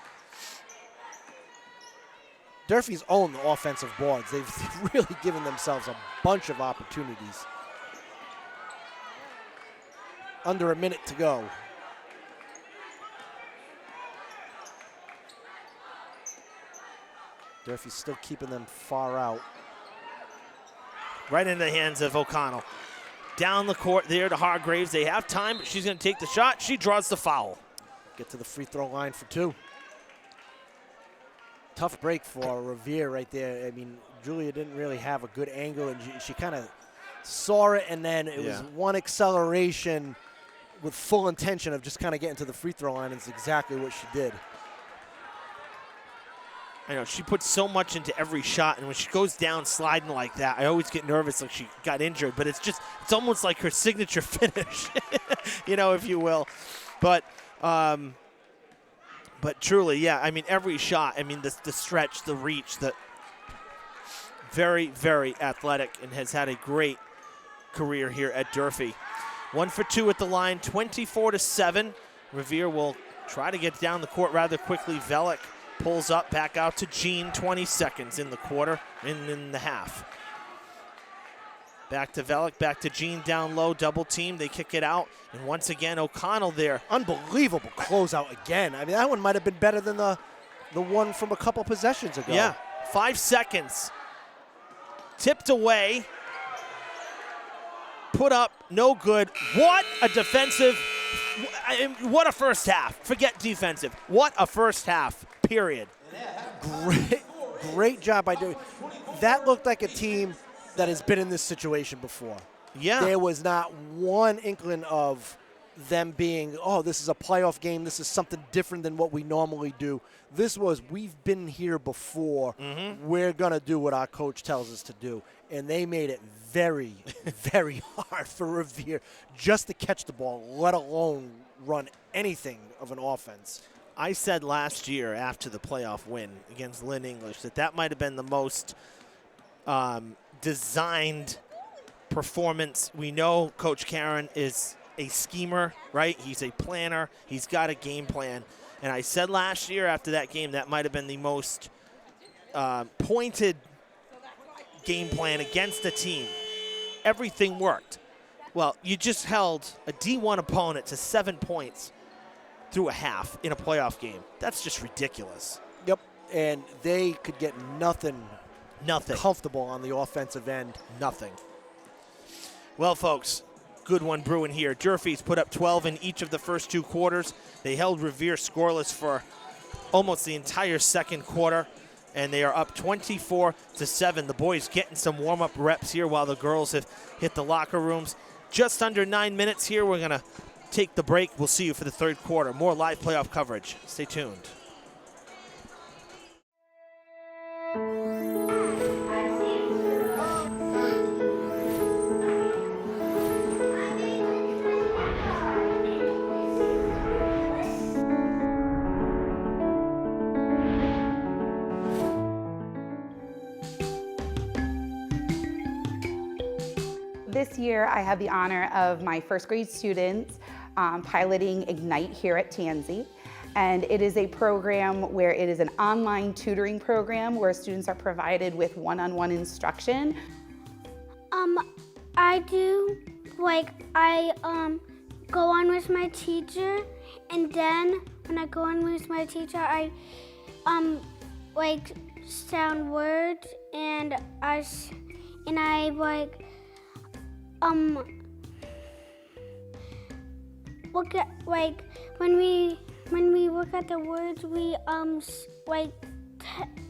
Durfee's owned the offensive boards. They've really given themselves a bunch of opportunities. Under a minute to go. Durfee's still keeping them far out. Right into the hands of O'Connell. Down the court there to Hargraves. They have time, but she's going to take the shot. She draws the foul. Get to the free throw line for 2. Tough break for Revere right there. I mean, Julia didn't really have a good angle, and she kind of saw it, and then it was one acceleration with full intention of just kind of getting to the free throw line, and it's exactly what she did. I know, she puts so much into every shot, and when she goes down sliding like that, I always get nervous like she got injured, but it's almost like her signature finish, you know, if you will. But truly, yeah, I mean, every shot, I mean, the stretch, the reach, very, very athletic, and has had a great career here at Durfee. 1 for 2 at the line, 24-7. Revere will try to get down the court rather quickly. Velick pulls up, back out to Jean, 20 seconds in the quarter, in the half. Back to Velick, back to Jean down low, double team, they kick it out, and once again, O'Connell there. Unbelievable closeout again. I mean, that one might have been better than the one from a couple possessions ago. Yeah, 5 seconds. Tipped away. Put up, no good. What a defensive, what a first half. Forget defensive. What a first half, period. Great job by doing. That looked like a team that has been in this situation before. Yeah. There was not one inkling of them being, oh, this is a playoff game. This is something different than what we normally do. This was, we've been here before. We're going to do what our coach tells us to do. And they made it very, very hard for Revere just to catch the ball, let alone run anything of an offense. I said last year after the playoff win against Lynn English that might have been the most designed performance. We know Coach Karen is a schemer, right? He's a planner. He's got a game plan. And I said last year after that game that might have been the most pointed game plan against the team. Everything worked. Well, you just held a D1 opponent to 7 points through a half in a playoff game. That's just ridiculous. Yep, and they could get nothing comfortable on the offensive end. Nothing. Well, folks, good one brewing here. Durfee's put up 12 in each of the first 2 quarters. They held Revere scoreless for almost the entire second quarter, and they are up 24-7. The boys getting some warm-up reps here while the girls have hit the locker rooms. Just under 9 minutes here. We're going to take the break. We'll see you for the third quarter. More live playoff coverage. Stay tuned. This year, I had the honor of my first grade students piloting Ignite here at Tansy. And it is a program where it is an online tutoring program where students are provided with one-on-one instruction. I do, I go on with my teacher, and then when I go on with my teacher, I sound words, and I look at when we look at the words, we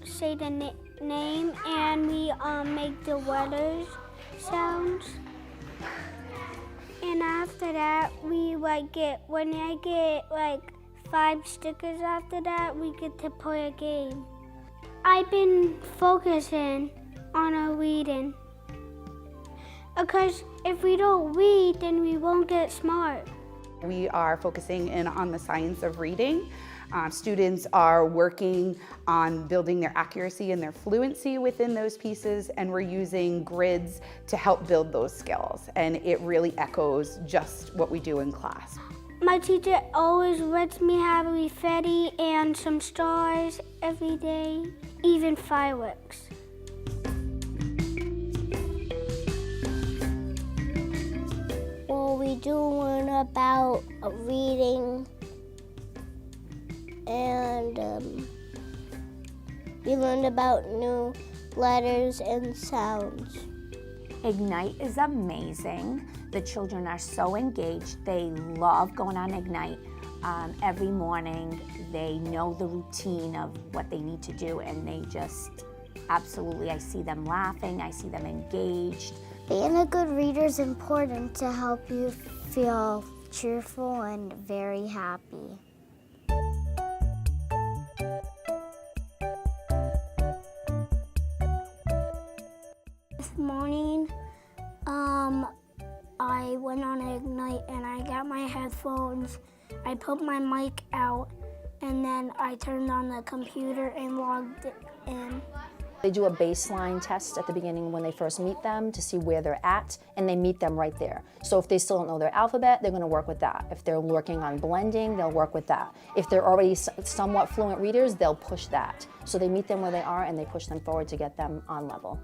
say the name, and we make the letters sounds. And after that, we when I get 5 stickers after that, we get to play a game. I've been focusing on our reading, because if we don't read, then we won't get smart. We are focusing in on the science of reading. Students are working on building their accuracy and their fluency within those pieces, and we're using grids to help build those skills. And it really echoes just what we do in class. My teacher always lets me have confetti and some stars every day, even fireworks. Well, we do learn about reading and we learned about new letters and sounds. Ignite is amazing. The children are so engaged. They love going on Ignite. Every morning they know the routine of what they need to do, and they just absolutely, I see them laughing, I see them engaged. Being a good reader is important to help you feel cheerful and very happy. This morning, I went on Ignite and I got my headphones. I put my mic out and then I turned on the computer and logged in. They do a baseline test at the beginning when they first meet them to see where they're at, and they meet them right there. So if they still don't know their alphabet, they're going to work with that. If they're working on blending, they'll work with that. If they're already somewhat fluent readers, they'll push that. So they meet them where they are and they push them forward to get them on level.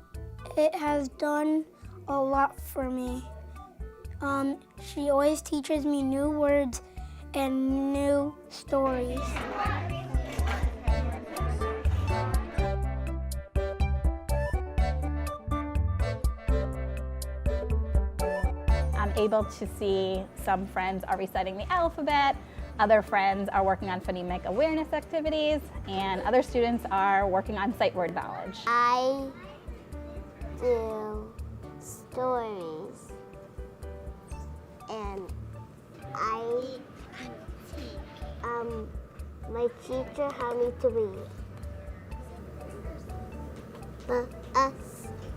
It has done a lot for me. She always teaches me new words and new stories. I'm able to see some friends are reciting the alphabet, other friends are working on phonemic awareness activities, and other students are working on sight word knowledge. I do stories, and my teacher had me to read.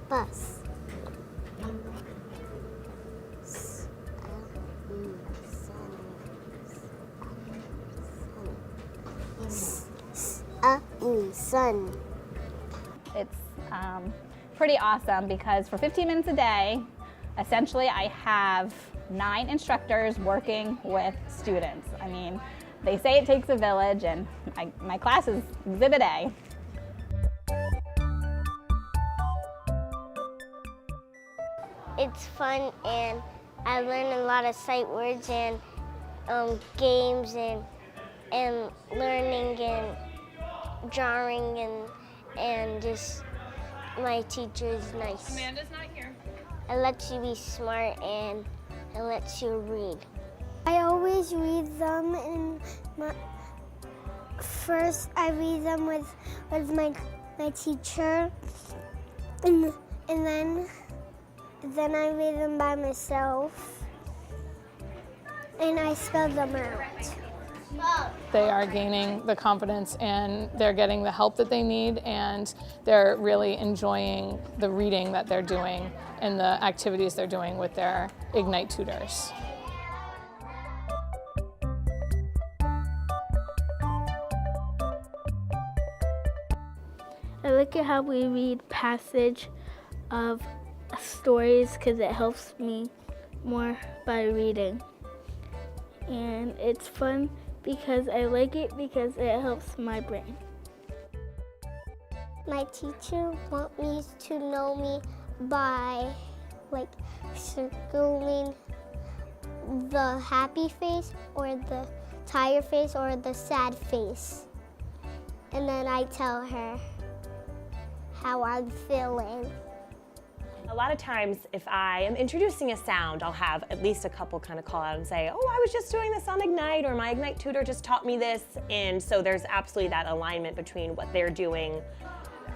Bus. Sun. It's pretty awesome because for 15 minutes a day, essentially I have 9 instructors working with students. I mean, they say it takes a village, and my class is Exhibit A. It's fun, and I learn a lot of sight words and games and learning and drawing and just my teacher is nice. Amanda's not here. It lets you be smart and it lets you read. I always read them first I read them with my teacher and then I read them by myself and I spell them out. They are gaining the confidence and they're getting the help that they need, and they're really enjoying the reading that they're doing and the activities they're doing with their Ignite tutors. I like it how we read passage of stories because it helps me more by reading. And it's fun because I like it because it helps my brain. My teacher wants me to know me by circling the happy face or the tired face or the sad face. And then I tell her how I'm feeling. A lot of times if I am introducing a sound, I'll have at least a couple kind of call out and say, oh, I was just doing this on Ignite, or my Ignite tutor just taught me this. And so there's absolutely that alignment between what they're doing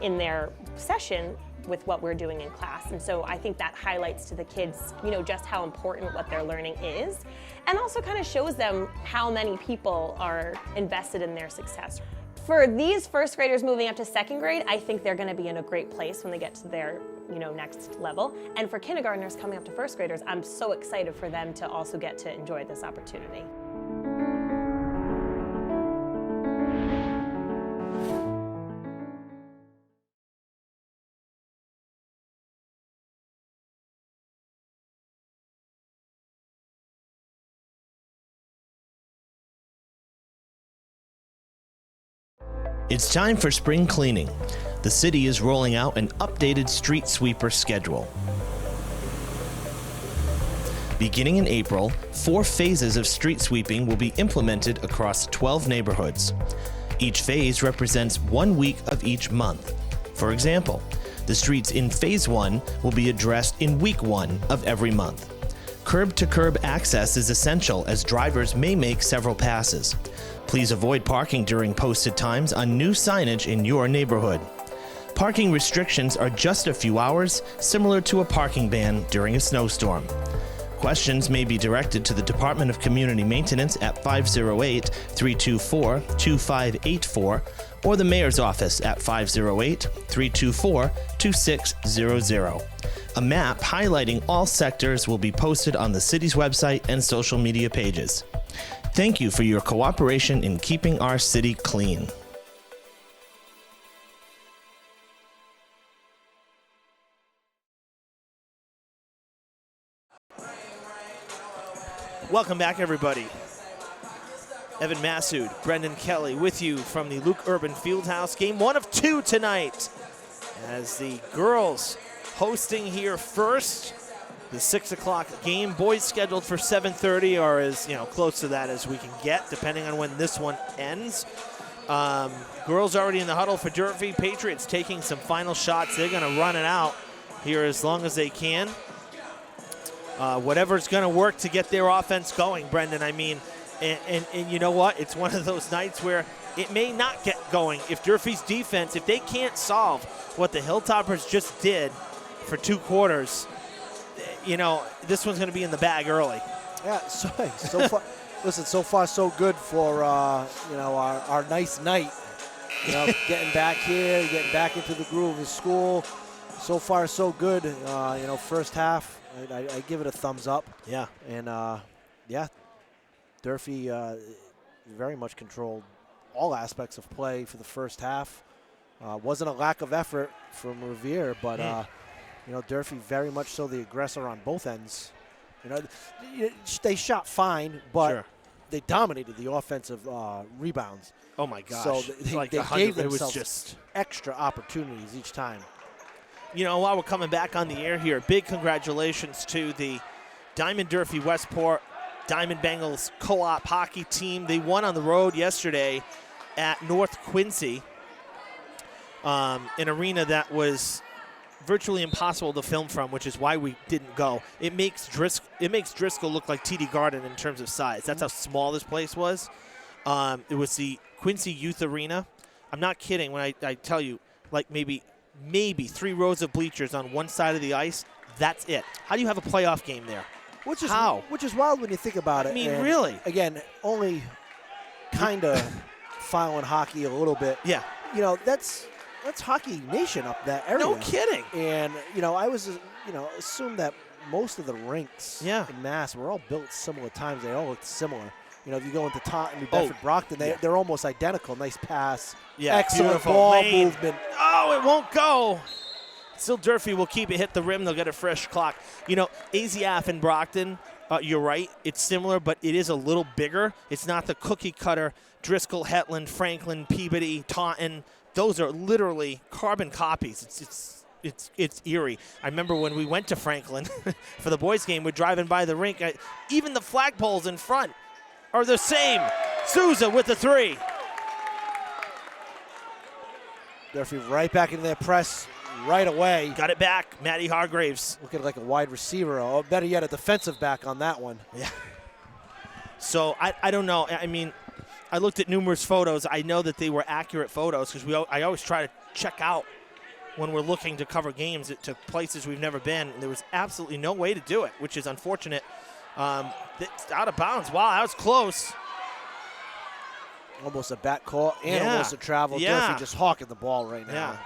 in their session with what we're doing in class. And so I think that highlights to the kids, just how important what they're learning is, and also kind of shows them how many people are invested in their success. For these first graders moving up to second grade, I think they're going to be in a great place when they get to their next level. And for kindergartners coming up to first graders, I'm so excited for them to also get to enjoy this opportunity. It's time for spring cleaning. The city is rolling out an updated street sweeper schedule. Beginning in April, 4 phases of street sweeping will be implemented across 12 neighborhoods. Each phase represents 1 week of each month. For example, the streets in Phase 1 will be addressed in Week 1 of every month. Curb-to-curb access is essential as drivers may make several passes. Please avoid parking during posted times on new signage in your neighborhood. Parking restrictions are just a few hours, similar to a parking ban during a snowstorm. Questions may be directed to the Department of Community Maintenance at 508-324-2584 or the Mayor's Office at 508-324-2600. A map highlighting all sectors will be posted on the city's website and social media pages. Thank you for your cooperation in keeping our city clean. Welcome back, everybody. Evan Massoud, Brendan Kelly with you from the Luke Urban Fieldhouse. Game 1 of 2 tonight as the girls hosting here first. The 6 o'clock game. Boys scheduled for 7:30 or as close to that as we can get, depending on when this one ends. Girls already in the huddle for Durfee. Patriots taking some final shots. They're going to run it out here as long as they can. Whatever's going to work to get their offense going, Brendan. I mean, and you know what? It's one of those nights where it may not get going. If Durfee's defense, if they can't solve what the Hilltoppers just did for 2 quarters, this one's going to be in the bag early. Yeah, so far, listen, so far so good for our nice night. Getting back here, getting back into the groove of school. So far so good. First half, I give it a thumbs up. Yeah, and Durfee very much controlled all aspects of play for the first half. Wasn't a lack of effort from Revere, but. Durfee very much so the aggressor on both ends. They shot fine, but they dominated the offensive rebounds. Oh my gosh! So they gave themselves just extra opportunities each time. While we're coming back on the air here, big congratulations to the Diamond Durfee Westport Diamond Bengals co-op hockey team. They won on the road yesterday at North Quincy, an arena that was virtually impossible to film from, which is why we didn't go. It makes Driscoll look like TD Garden in terms of size. That's how small this place was. It was the Quincy Youth Arena. I'm not kidding when I tell you, like maybe 3 rows of bleachers on one side of the ice. That's it. How do you have a playoff game there? Which is wild when you think about it. I mean, really. Again, only kind of following hockey a little bit. Yeah. That's Hockey Nation up that area. No kidding. And, I was, assumed that most of the rinks in Mass were all built similar times. They all looked similar. If you go into Taunton, New Bedford, Brockton, they're almost identical. Nice pass. Yeah, excellent beautiful ball lane. movement. Oh, it won't go. Still Durfee will keep it, hit the rim. They'll get a fresh clock. Asiaf and Brockton, you're right. It's similar, but it is a little bigger. It's not the cookie cutter Driscoll, Hetland, Franklin, Peabody, Taunton. Those are literally carbon copies. It's eerie. I remember when we went to Franklin for the boys' game, we're driving by the rink. Even the flagpoles in front are the same. Souza with the 3. Durfee right back into their press right away. Got it back. Matty Hargraves. Looking like a wide receiver, or better yet, a defensive back on that one. Yeah. So I don't know. I mean, I looked at numerous photos. I know that they were accurate photos because I always try to check out when we're looking to cover games to places we've never been. And there was absolutely no way to do it, which is unfortunate. It's out of bounds. Wow, that was close. Almost a backcourt and almost a travel. Durfee just hawking the ball right now. Yeah.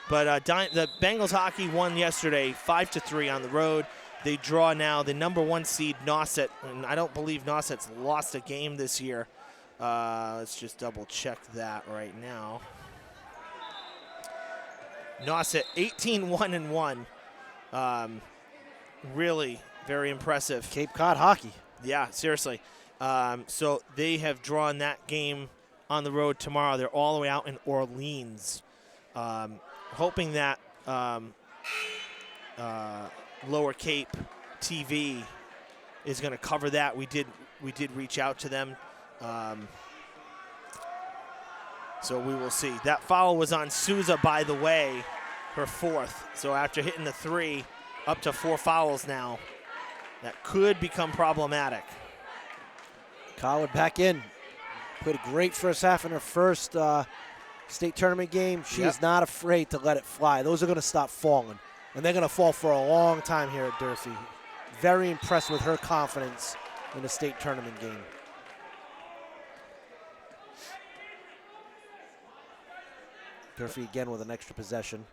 But the Bengals hockey won yesterday 5-3 on the road. They draw now the number 1 seed, Nauset. And I don't believe Nauset's lost a game this year. Let's just double check that right now. Nauset 18-1-1. Really very impressive. Cape Cod hockey. Yeah, seriously. So they have drawn that game on the road tomorrow. They're all the way out in Orleans. Hoping that Lower Cape TV is going to cover that. We did reach out to them. So we will see. That foul was on Souza, by the way, her 4th. So after hitting the 3, up to 4 fouls now. That could become problematic. Colwood back in. Played a great first half in her first state tournament game. She is not afraid to let it fly. Those are going to stop falling. And they're going to fall for a long time here at Durfee. Very impressed with her confidence in a state tournament game. Durfee again with an extra possession.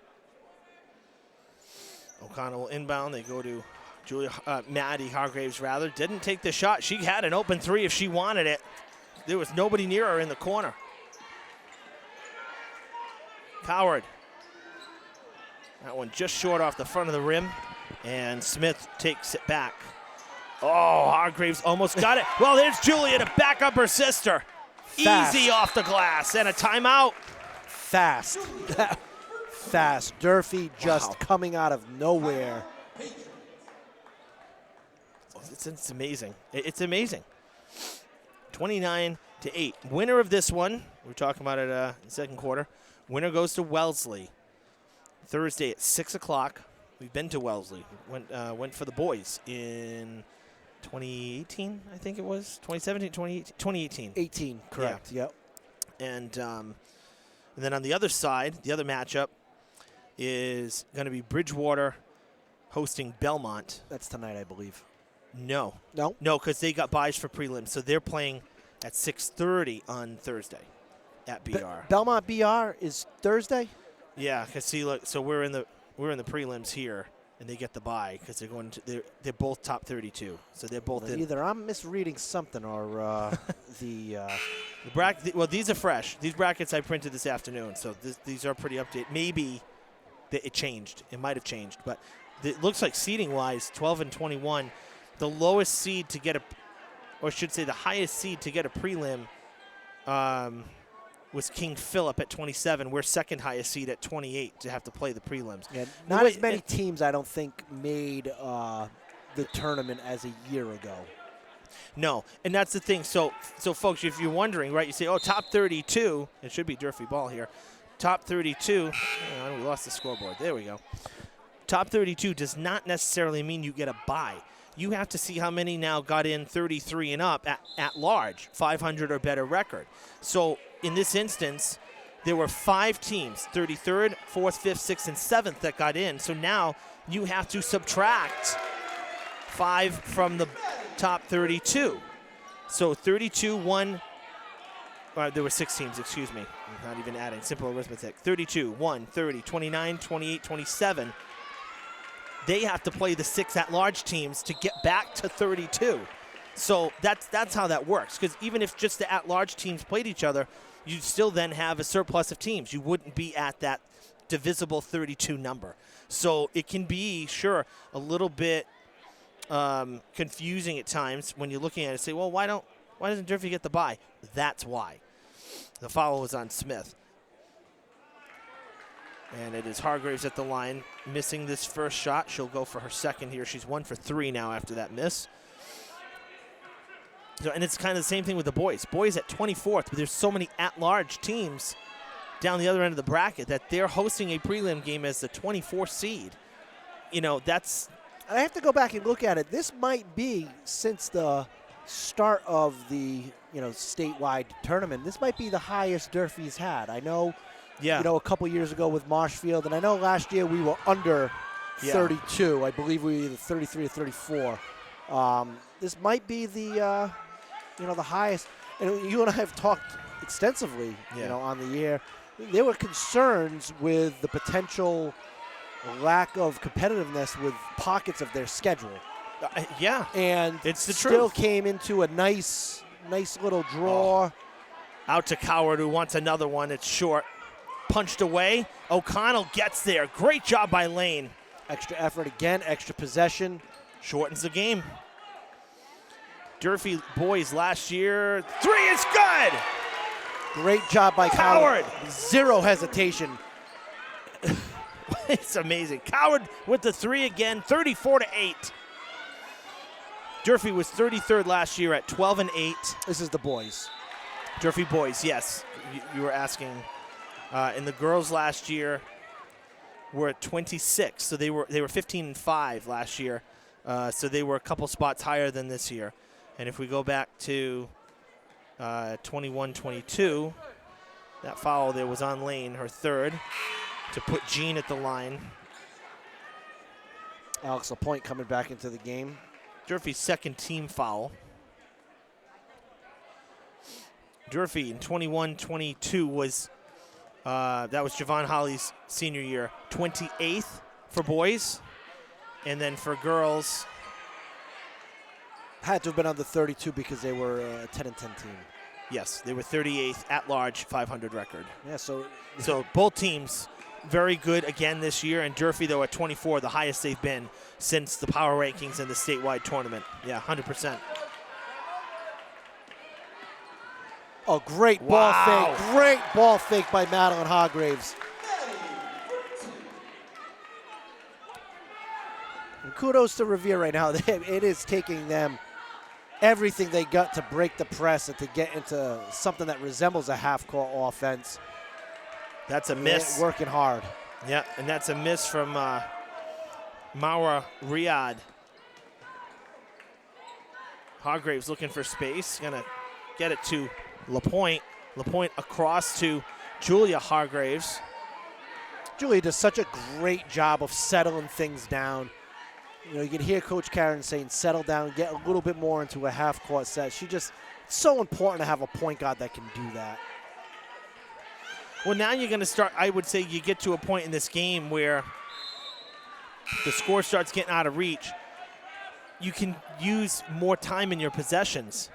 O'Connell will inbound. They go to Maddie Hargraves, rather. Didn't take the shot. She had an open 3 if she wanted it. There was nobody near her in the corner. Coward. That one just short off the front of the rim. And Smith takes it back. Oh, Hargraves almost got it. Well, there's Julia to back up her sister. Fast. Easy off the glass and a timeout. Fast. Fast. Durfee just coming out of nowhere. It's amazing. It's amazing. 29-8. Winner of this one, we were talking about it in the second quarter. Winner goes to Wellesley. Thursday at 6 o'clock. We've been to Wellesley. Went for the boys in 2018, I think it was. 2017, 2018. 18, correct. Yeah. Yep. And then on the other side, the other matchup is going to be Bridgewater hosting Belmont. That's tonight, I believe. No, because they got buys for prelims, so they're playing at 6:30 on Thursday at BR. Belmont BR is Thursday. Yeah, because see, look, so we're in the prelims here, and they get the bye because they're both top 32, so they're both in. Either I'm misreading something or the bracket. Well, these are fresh. These brackets I printed this afternoon, so these are pretty updated. Maybe it changed. It might have changed, but it looks like seeding-wise, 12 and 21. The lowest seed to get or I should say the highest seed to get a prelim was King Philip at 27. We're second highest seed at 28 to have to play the prelims. Yeah, not as many teams, I don't think, made the tournament as a year ago. No, and that's the thing. So folks, if you're wondering, right, you say, oh, top 32. It should be Durfee ball here. Top 32. Hang on, we lost the scoreboard. There we go. Top 32 does not necessarily mean you get a bye. You have to see how many now got in 33 and up at large, 500 or better record. So in this instance, there were 5 teams, 33rd, 4th, 5th, 6th, and 7th that got in. So now you have to subtract 5 from the top 32. So 32, 1, there were 6 teams, excuse me. I'm not even adding, simple arithmetic. 32, 1, 30, 29, 28, 27. They have to play the 6 at-large teams to get back to 32. So that's how that works. Because even if just the at-large teams played each other, you'd still then have a surplus of teams. You wouldn't be at that divisible 32 number. So it can be, sure, a little bit confusing at times when you're looking at it. Say, well, why doesn't Durfee get the bye? That's why. The foul was on Smith. And it is Hargraves at the line, missing this first shot. She'll go for her second here. She's 1 for 3 now after that miss. So, and it's kind of the same thing with the boys. Boys at 24th, but there's so many at-large teams down the other end of the bracket that they're hosting a prelim game as the 24th seed. You know, that's... I have to go back and look at it. This might be, since the start of the, statewide tournament, this might be the highest Durfee's had. I know... Yeah. A couple years ago with Marshfield, and I know last year we were under 32. I believe we were either 33 or 34. This might be the, the highest. And you and I have talked extensively, on the year. There were concerns with the potential lack of competitiveness with pockets of their schedule. And it's the still truth. Came into a nice little draw. Oh. Out to Coward, who wants another one. It's short. Punched away. O'Connell gets there. Great job by Lane. Extra effort again, extra possession. Shortens the game. Durfee boys last year. 3 is good. Great job by Coward. Zero hesitation. It's amazing. Coward with the 3 again, 34-8. Durfee was 33rd last year at 12-8. This is the boys. Durfee boys, yes. You were asking. And the girls last year were at 26, so they were 15-5 last year. So they were a couple spots higher than this year. And if we go back to 21-22, that foul there was on Lane, her third, to put Jean at the line. Alex Lapointe coming back into the game. Durfee's second team foul. Durfee in 21-22 was, that was Javon Holly's senior year, 28th for boys. And then for girls, had to have been under 32 because they were a 10-10 team. yes, they were 38th at large, 500 record. Yeah, so both teams very good again this year, and Durfee, though, at 24, the highest they've been since the power rankings and the statewide tournament. Yeah, 100%. Oh, great ball fake. Great ball fake by Madeline Hargraves. And kudos to Revere right now. It is taking them everything they got to break the press and to get into something that resembles a half-court offense. That's a miss. They're working hard. Yeah, and that's a miss from Maura Riyadh. Hargraves looking for space. Going to get it to Lapointe. Lapointe across to Julia Hargraves. Julia does such a great job of settling things down. You know, you can hear Coach Karen saying, settle down, get a little bit more into a half-court set. It's so important to have a point guard that can do that. Well, now you're going to start, I would say you get to a point in this game where the score starts getting out of reach. You can use more time in your possessions.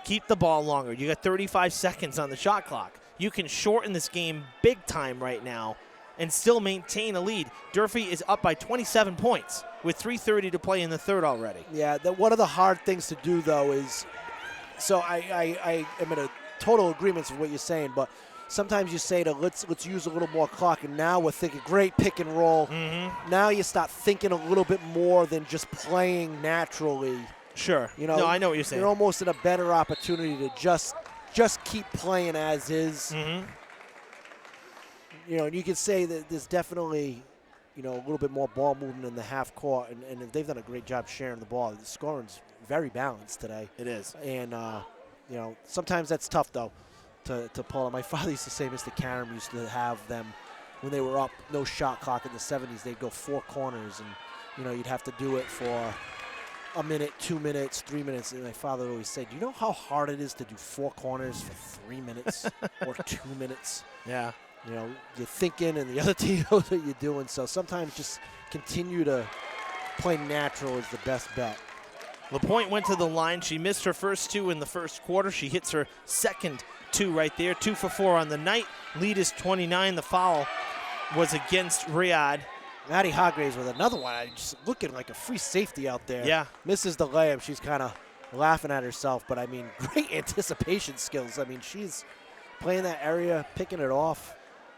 Keep the ball longer. You got 35 seconds on the shot clock. You can shorten this game big time right now and still maintain a lead. Durfee is up by 27 points with 3:30 to play in the third already. Yeah, one of the hard things to do, though, is, so I am in a total agreement with what you're saying, but sometimes you say to let's use a little more clock, and now we're thinking great pick and roll. Mm-hmm. Now you start thinking a little bit more than just playing naturally. Sure. You know, no, I know what you're saying. You're almost in a better opportunity to just keep playing as is. Mm-hmm. You know, and you can say that there's definitely, you know, a little bit more ball movement in the half court, and they've done a great job sharing the ball. The scoring's very balanced today. It is. And, you know, sometimes that's tough, though, to pull. My father used to say Mr. Karam used to have them, when they were up, no shot clock in the 70s, they'd go 4 corners, and, you know, you'd have to do it for a minute, 2 minutes, 3 minutes. And my father always said, you know how hard it is to do 4 corners for 3 minutes or 2 minutes? Yeah. You know, you're thinking, and the other team knows what you're doing. So sometimes just continue to play natural is the best bet. Lapointe went to the line. She missed her first 2 in the first quarter. She hits her second 2 right there. 2 for 4 on the night. Lead is 29. The foul was against Riyadh. Maddie Hargraves with another one. Just looking like a free safety out there. Yeah. Misses the layup. She's kind of laughing at herself. But, I mean, great anticipation skills. I mean, she's playing that area, picking it off.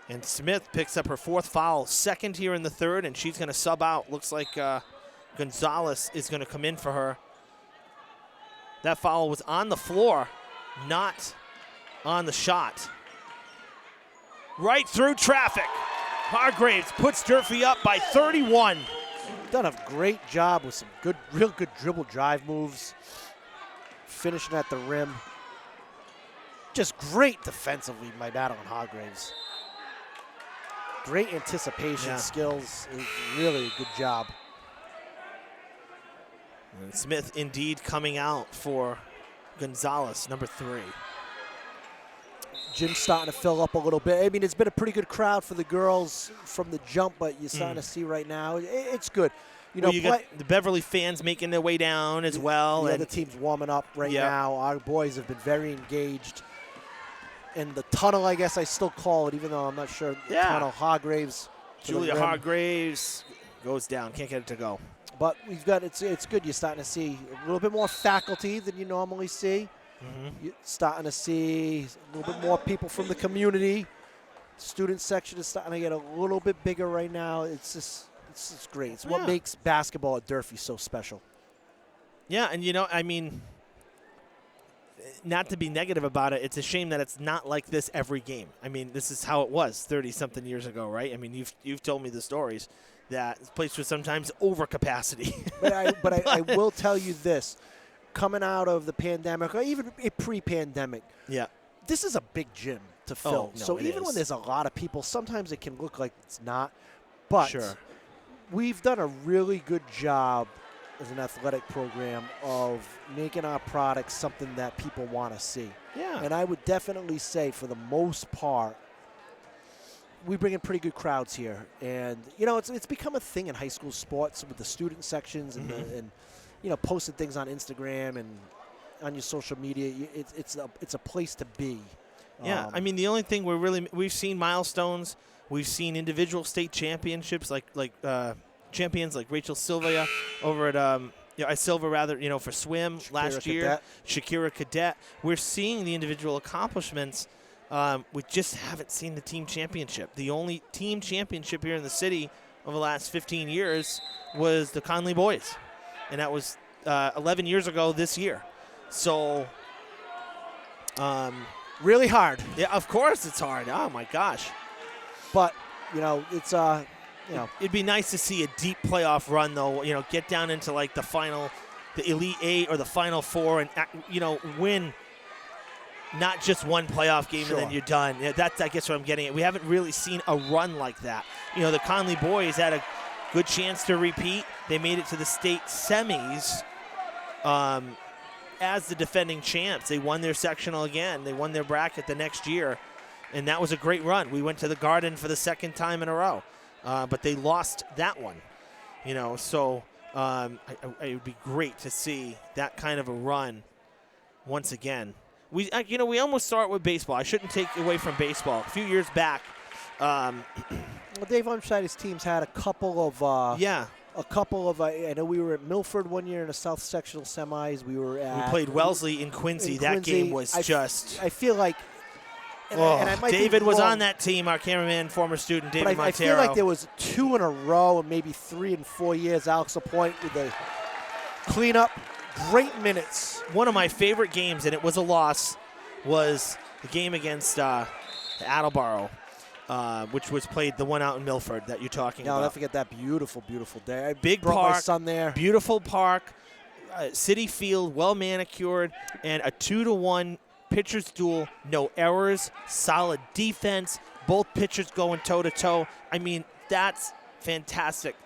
And Smith picks up her 4th foul, second here in the third, and she's going to sub out. Looks like Gonzalez is going to come in for her. That foul was on the floor, not on the shot. Right through traffic. Hargraves puts Durfee up by 31. Done a great job with some real good dribble drive moves. Finishing at the rim. Just great defensively by Madeline Hargraves. Great anticipation skills. Really a good job. And Smith indeed coming out for Gonzalez, number 3. Gym's starting to fill up a little bit. I mean, it's been a pretty good crowd for the girls from the jump, but you're starting to see right now, it's good. You know, you got the Beverly fans making their way down as well. The other team's warming up right now. Our boys have been very engaged. In the tunnel, I guess I still call it, even though I'm not sure. The tunnel, Hargraves. Julia Hargraves goes down, can't get it to go. But we've got, it's good. You're starting to see a little bit more faculty than you normally see. You're starting to see a little bit more people from the community. Student section is starting to get a little bit bigger right now. It's just great. It's what makes basketball at Durfee so special. Yeah, and I mean, not to be negative about it, it's a shame that it's not like this every game. I mean, this is how it was 30-something years ago, right? I mean, you've told me the stories that this place was sometimes over capacity. But I will tell you this. Coming out of the pandemic, or even pre-pandemic, this is a big gym to fill. So even when there's a lot of people, sometimes it can look like it's not. But we've done a really good job as an athletic program of making our products something that people want to see. Yeah. And I would definitely say, for the most part, we bring in pretty good crowds here. And, it's become a thing in high school sports with the student sections and posting things on Instagram and on your social media. It's a place to be. Yeah, I mean, the only thing we've seen milestones. We've seen individual state championships like champions like Rachel Silva over at Silva rather, for swim last year. Shakira Cadet. We're seeing the individual accomplishments. We just haven't seen the team championship. The only team championship here in the city over the last 15 years was the Conley boys, and that was 11 years ago this year. So, really hard. Yeah, of course it's hard. Oh my gosh. But it's it'd be nice to see a deep playoff run, though. Get down into like the Elite Eight or the Final Four, and win not just one playoff game and then you're done. That's, I guess, what I'm getting at. We haven't really seen a run like that. The Conley boys had a good chance to repeat. They made it to the state semis as the defending champs. They won their sectional again. They won their bracket the next year, and that was a great run. We went to the Garden for the second time in a row. But they lost that one, so it would be great to see that kind of a run once again. We almost saw it with baseball. I shouldn't take away from baseball. A few years back. Well, Dave Umscheider's teams had a couple of I know we were at Milford one year in the South Sectional semis. We played Wellesley in Quincy. That game was I feel like. David was on that team, our cameraman, former student, David Montero. I feel like there was 2 in a row and maybe 3 in 4 years. Alex LaPointe with the cleanup. Great minutes. One of my favorite games, and it was a loss, was the game against Attleboro, which was played, the one out in Milford that you're talking about. I'll never forget that beautiful, beautiful day. Big brought park, my son there. Beautiful park, city field, well manicured, and a 2-to-1 pitcher's duel, no errors, solid defense, both pitchers going toe-to-toe. I mean, that's fantastic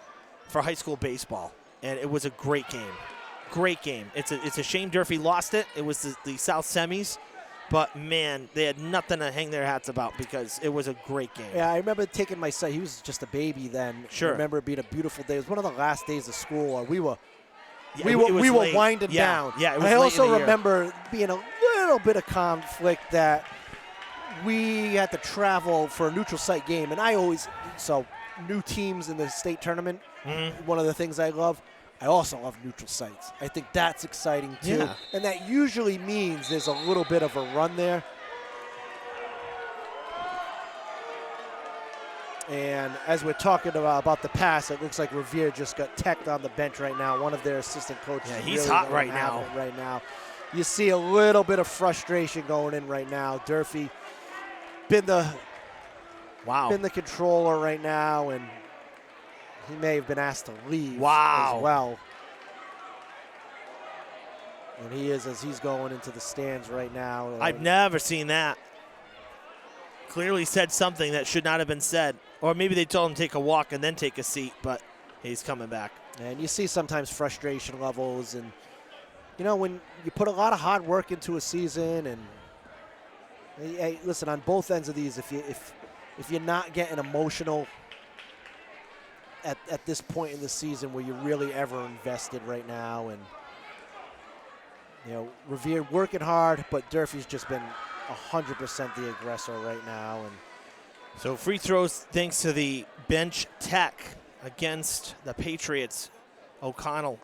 for high school baseball, and it was a great game. Great game. It's a shame Durfee lost it. It was the South semis, but, man, they had nothing to hang their hats about because it was a great game. Yeah, I remember taking my son. He was just a baby then. Sure. I remember it being a beautiful day. It was one of the last days of school. We were late. winding down. Yeah, it was I late also in the year. remember being a little bit of conflict that we had to travel for a neutral site game, and new teams in the state tournament, one of the things I love. I also love neutral sites. I think that's exciting too, and that usually means there's a little bit of a run there. And as we're talking about the pass, it looks like Revere just got teched on the bench right now. One of their assistant coaches. Yeah, he's really hot right now. Right now, you see a little bit of frustration going in right now. Durfee been the controller right now, and he may have been asked to leave as well. And he is, as he's going into the stands right now. I've never seen that. Clearly said something that should not have been said. Or maybe they told him to take a walk and then take a seat, but he's coming back. And you see sometimes frustration levels. And, when you put a lot of hard work into a season, and, hey, listen, on both ends of these, if you're not getting emotional at this point in the season where you're really ever invested right now, and, Revere working hard, but Durfee's just been 100% the aggressor right now. And so free throws thanks to the bench tech against the Patriots. O'Connell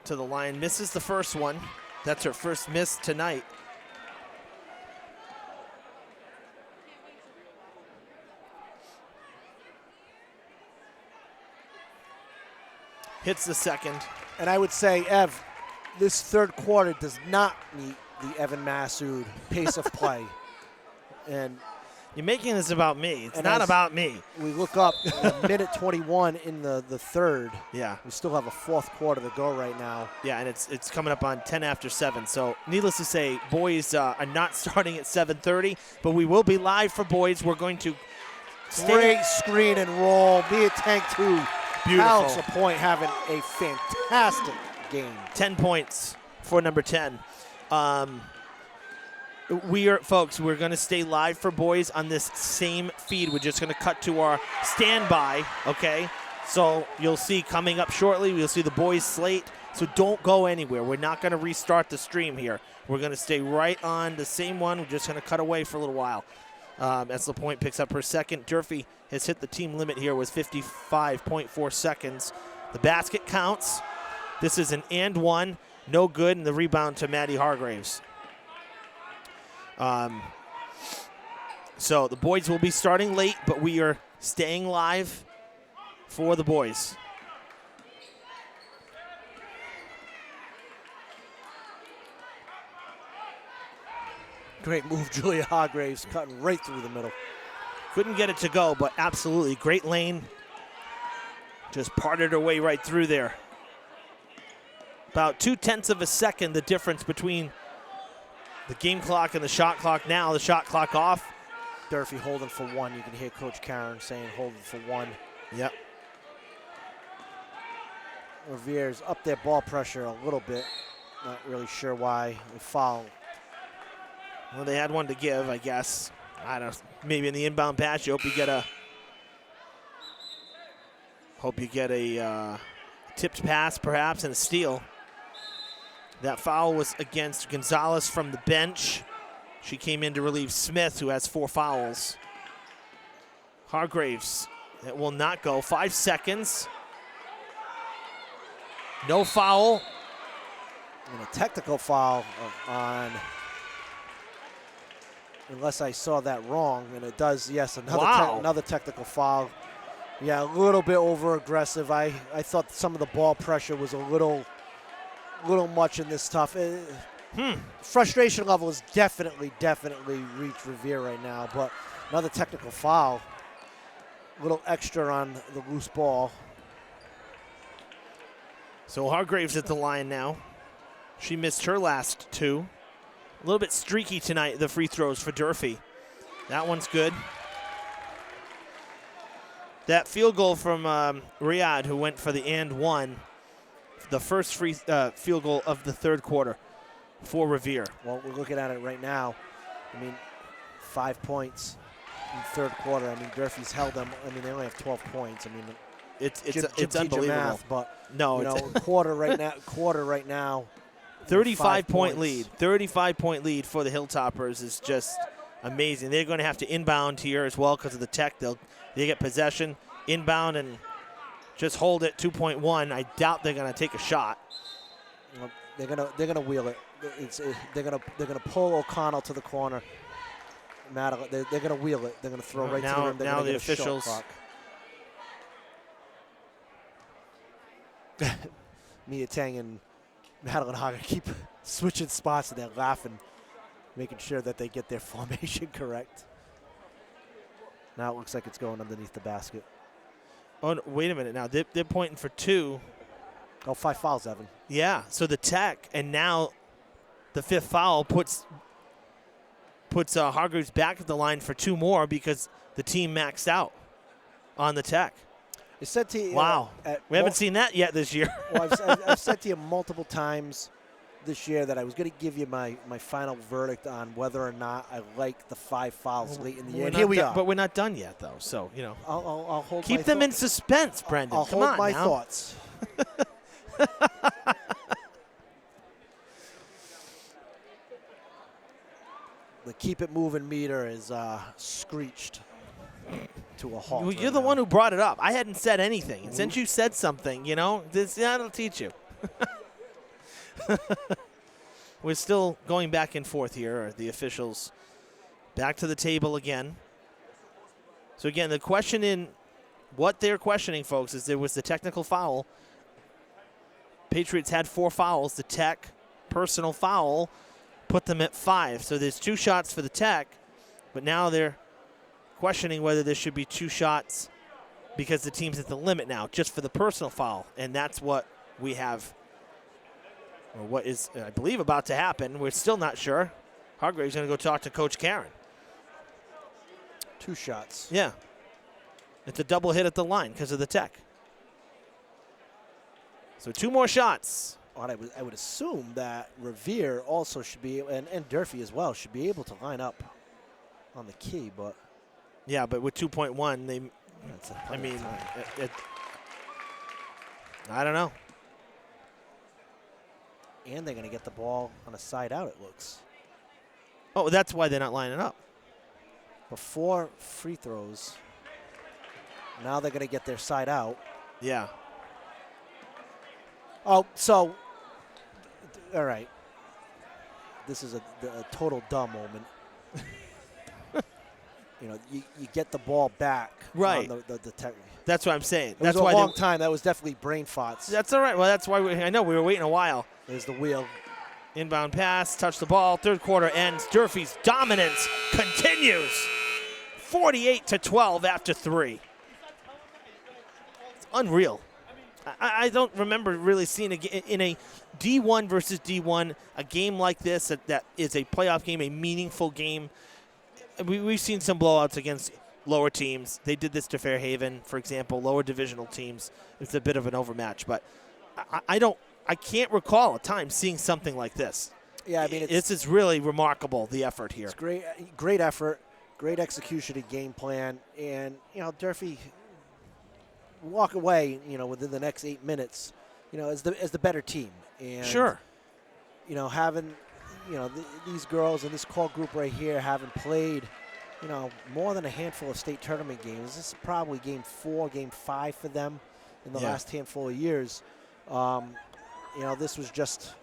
to the line, misses the first one. That's her first miss tonight. hits the second. And I would say, Ev, this third quarter does not meet the Evan Massoud pace of play. And you're making this about me. It's and not about me. We look up minute 21 in the third. Yeah. We still have a fourth quarter to go right now. Yeah, and it's coming up on 10 after 7. So needless to say, boys are not starting at 7:30, but we will be live for boys. We're going to great screen and roll. Be a tank too. Beautiful. Alex Lapointe having a fantastic game. 10 points for number 10. Folks, we're going to stay live for boys on this same feed. We're just going to cut to our standby, okay? So you'll see coming up shortly, we'll see the boys slate. So don't go anywhere. We're not going to restart the stream here. We're going to stay right on the same one. We're just going to cut away for a little while. As LaPointe picks up her second. Durfee has hit the team limit here with 55.4 seconds. The basket counts. This is an and one. No good, and the rebound to Maddie Hargraves. So the boys will be starting late, but we are staying live for the boys. Great move, Julia Hargraves, cutting right through the middle. Couldn't get it to go, but absolutely great lane. Just parted her way right through there. About 0.2 of a second, the difference between the game clock and the shot clock. Now the shot clock off. Durfee holding for one. You can hear Coach Karen saying holding for one. Yep. Revere's up their ball pressure a little bit. Not really sure why. They foul. Well, they had one to give, I guess. I don't know. Maybe in the inbound pass, you hope you get a tipped pass, perhaps, and a steal. That foul was against Gonzalez from the bench. She came in to relieve Smith, who has 4 fouls. Hargraves, that will not go. 5 seconds. No foul. And a technical foul on, unless I saw that wrong, and it does, yes, another technical foul. Yeah, a little bit over-aggressive. I thought some of the ball pressure was a little much in this stuff. Frustration level is definitely reached Revere right now, but another technical foul. A little extra on the loose ball. So Hargraves at the line now. She missed her last 2. A little bit streaky tonight, the free throws for Durfee. That one's good. That field goal from Riyadh, who went for the and one, the first field goal of the third quarter for Revere. Well, we're looking at it right now. I mean, 5 points in third quarter. I mean, Durfee's held them. I mean, they only have 12 points. I mean, it's unbelievable. Math, but no, quarter right now. 35-point lead. 35-point lead for the Hilltoppers is just amazing. They're going to have to inbound here as well because of the tech. They get possession, inbound, and just hold it 2.1. I doubt they're going to take a shot. Well, they're gonna wheel it. They're gonna pull O'Connell to the corner. They're gonna wheel it. They're gonna throw right to the rim. Now the officials. Mia Tang and Madeline Hager keep switching spots, and they're laughing, making sure that they get their formation correct. Now it looks like it's going underneath the basket. Oh, no, wait a minute. Now they're pointing for 2. Oh, 5 fouls, Evan. Yeah, so the tech, and now the 5th foul puts Hargraves back at the line for 2 more because the team maxed out on the tech. I said to you, wow, we haven't seen that yet this year. Well, I've said to you multiple times this year that I was going to give you my final verdict on whether or not I like the 5 fouls late in the year. And here we are. But we're not done yet, though. So, you know, I'll hold keep them in suspense, Brendan. I'll Come hold on my now. thoughts. The keep it moving meter is screeched to a halt. Well, you're the one who brought it up. I hadn't said anything. And since you said something, you know, that'll teach you. We're still going back and forth here. The officials back to the table again. So again, the question in what they're questioning, folks, is there was the technical foul Patriots had 4 fouls. The Tech personal foul put them at 5. So there's 2 shots for the Tech, but now they're questioning whether there should be 2 shots because the team's at the limit now, just for the personal foul. And that's what we have, or what is, I believe, about to happen. We're still not sure. Hargrave's going to go talk to Coach Karen. 2 shots. Yeah. It's a double hit at the line because of the Tech. So 2 more shots. I would assume that Revere also should be, and Durfee as well, should be able to line up on the key, but. Yeah, but with 2.1, they, I mean, I don't know. And they're going to get the ball on a side out, it looks. Oh, that's why they're not lining up. Before free throws, now they're going to get their side out. Yeah. Oh, so, all right. This is a total dumb moment. You know, you get the ball back. Right. On the tech. That's what I'm saying. That's why a long time. That was definitely brain farts. That's all right. Well, that's why I know we were waiting a while. There's the wheel. Inbound pass, touch the ball. Third quarter ends. Durfee's dominance continues. 48-12 after 3. It's unreal. I don't remember really seeing in a D1 versus D1 a game like this that is a playoff game, a meaningful game. We've seen some blowouts against lower teams. They did this to Fairhaven, for example, lower divisional teams. It's a bit of an overmatch, but I can't recall a time seeing something like this. Yeah, I mean, this is really remarkable, the effort here. It's great effort, great execution and game plan, and you know, Durfee walk away, you know, within the next 8 minutes, you know, as the better team. And sure. You know, having, you know, these girls and this core group right here having played, you know, more than a handful of state tournament games. This is probably game 4, game 5 for them in the last handful of years. You know, this was just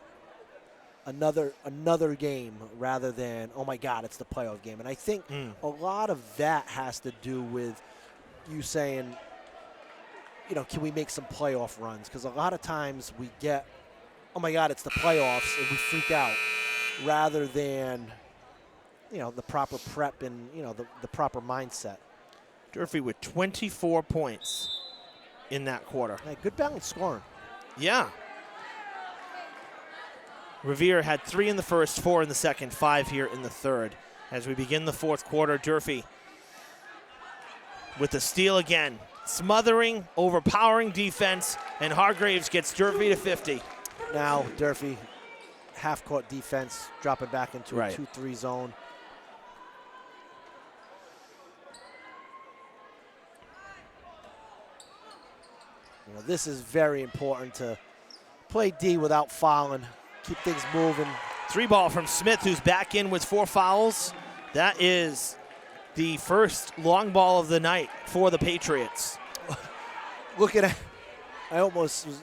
another game rather than, oh my God, it's the playoff game. And I think a lot of that has to do with you saying, you know, can we make some playoff runs? Because a lot of times we get, oh my God, it's the playoffs, and we freak out, rather than, you know, the proper prep and, you know, the proper mindset. Durfee with 24 points in that quarter. Yeah, good balanced scoring. Yeah. Revere had 3 in the first, 4 in the second, 5 here in the third. As we begin the fourth quarter, Durfee with the steal again. Smothering, overpowering defense, and Hargraves gets Durfee to 50. Now Durfee, half-court defense, dropping back into a 2-3 zone. You know, this is very important to play D without fouling, keep things moving. 3 ball from Smith, who's back in with 4 fouls. That is the first long ball of the night for the Patriots. Look at it. I almost was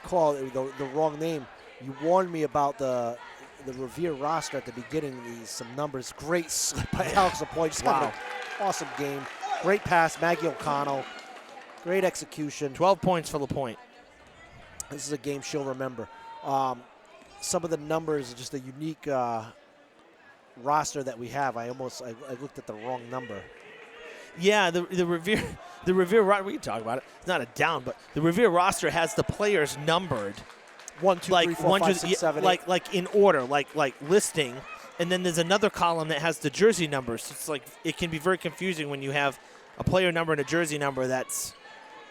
call it the wrong name. You warned me about the Revere roster at the beginning. Some numbers. Great slip by Alex LaPointe. Just having an awesome game. Great pass, Maggie O'Connell. Great execution. 12 points for LaPointe. This is a game she'll remember. Some of the numbers, just a unique roster that we have. I looked at the wrong number. Yeah, the Revere we can talk about it. It's not a down, but the Revere roster has the players numbered 1, 2, 3, 4, 5, 6, 7, 8. like in order, like listing, and then there's another column that has the jersey numbers. It's like it can be very confusing when you have a player number and a jersey number that's,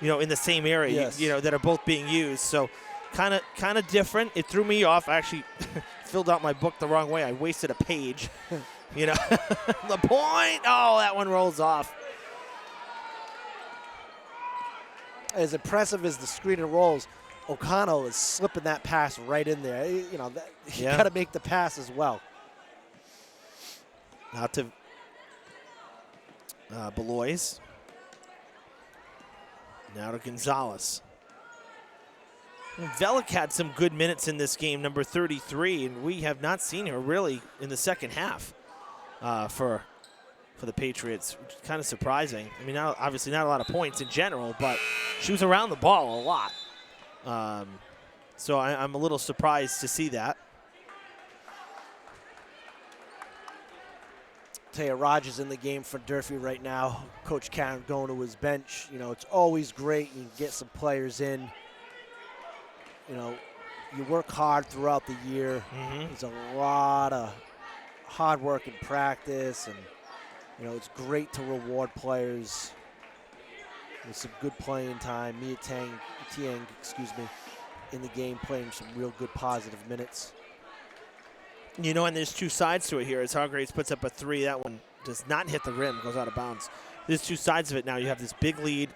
you know, in the same area, yes. you know, that are both being used. So kind of different. It threw me off. I actually filled out my book the wrong way. I wasted a page. You know, LaPointe. Oh, that one rolls off. As impressive as the screener rolls, O'Connell is slipping that pass right in there. You know, you got to make the pass as well. Out to Belois. Now to Gonzalez. Velik had some good minutes in this game, number 33, and we have not seen her really in the second half for the Patriots, which is kind of surprising. I mean, obviously not a lot of points in general, but she was around the ball a lot. So I'm a little surprised to see that. Taya Rogers in the game for Durfee right now. Coach Karen going to his bench. You know, it's always great. You can get some players in. You know, you work hard throughout the year. There's a lot of hard work in practice, and you know, it's great to reward players with some good playing time. Mia Tiang, in the game, playing some real good positive minutes. You know, and there's two sides to it here. As Hargraves puts up a 3, that one does not hit the rim, goes out of bounds. There's two sides of it now. You have this big lead.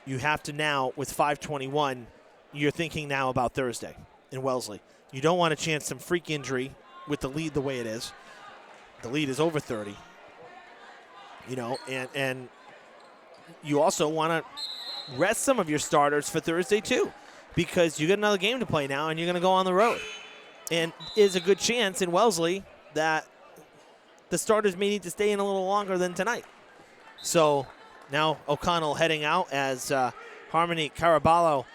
You have to now, with 5:21, you're thinking now about Thursday in Wellesley. You don't want to chance some freak injury with the lead the way it is. The lead is over 30. You know, and you also want to rest some of your starters for Thursday too, because you got another game to play now, and you're going to go on the road. And is a good chance in Wellesley that the starters may need to stay in a little longer than tonight. So now O'Connell heading out as Harmony Caraballo,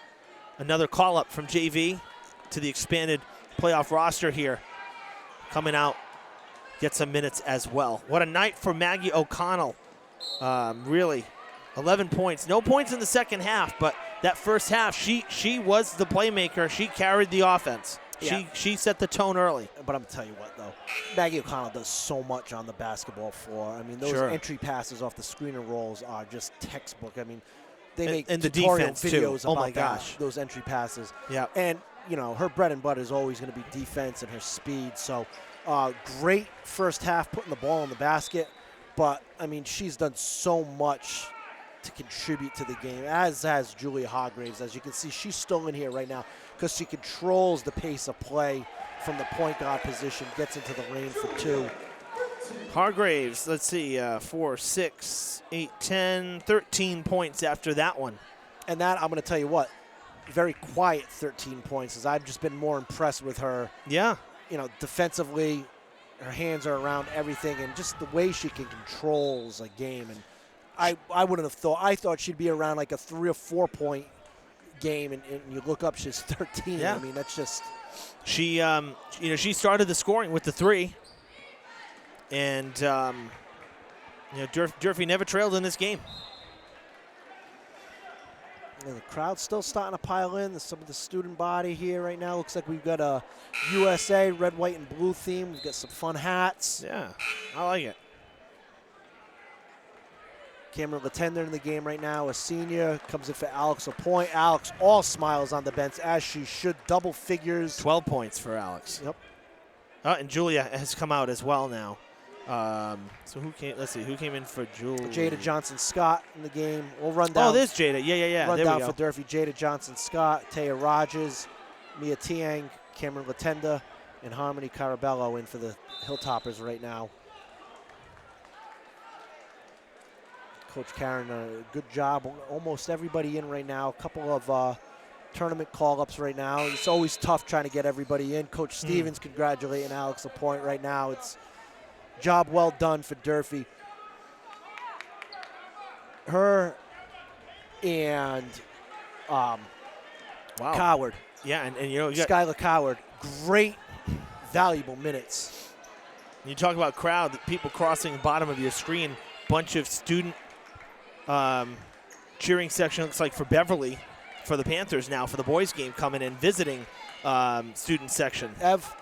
another call-up from JV to the expanded playoff roster here, coming out, get some minutes as well. What a night for Maggie O'Connell. Really, 11 points. No points in the second half, but that first half, she was the playmaker. She carried the offense. Yeah. She set the tone early. But I'm going to tell you what, though. Maggie O'Connell does so much on the basketball floor. I mean, those entry passes off the screen and rolls are just textbook. I mean, they make and the tutorial defense videos too. Oh about my gosh, those entry passes. Yeah. And, you know, her bread and butter is always going to be defense and her speed. So, great first half putting the ball in the basket. But, I mean, she's done so much to contribute to the game, as has Julia Hargraves. As you can see, she's still in here right now because she controls the pace of play from the point guard position, gets into the lane for 2. Hargraves, let's see, 4, 6, 8, 10, 13 points after that one. And that, I'm going to tell you what, very quiet 13 points, as I've just been more impressed with her. Yeah. You know, defensively, her hands are around everything, and just the way she can controls a game. And I wouldn't have thought. I thought she'd be around like a 3 or 4 point game, and you look up, she's 13. Yeah. I mean, that's just. She, you know, she started the scoring with the 3, and you know, Durfee never trailed in this game. And the crowd's still starting to pile in. There's some of the student body here right now. Looks like we've got a USA red, white, and blue theme. We've got some fun hats. Yeah, I like it. Cameron Latender in the game right now, a senior, comes in for Alex Lapointe. Alex all smiles on the bench, as she should, double figures. 12 points for Alex. Yep. And Julia has come out as well now. So who came? Let's see, who came in for Julia? Jada Johnson-Scott in the game. We'll run down. Oh, there's Jada. Yeah. Run There down we go. for Durfee. Jada Johnson-Scott, Taya Rogers, Mia Tiang, Cameron Latender, and Harmony Carabello in for the Hilltoppers right now. Coach Karen, good job. Almost everybody in right now. A couple of tournament call-ups right now. It's always tough trying to get everybody in. Coach Stevens congratulating Alex Lapointe right now. It's job well done for Durfee. Her and Coward. Yeah, and you know, Skylar Coward, great, valuable minutes. You talk about crowd, people crossing the bottom of your screen, bunch of student cheering section, looks like for Beverly, for the Panthers now, for the boys game, coming in, visiting student section. Ev,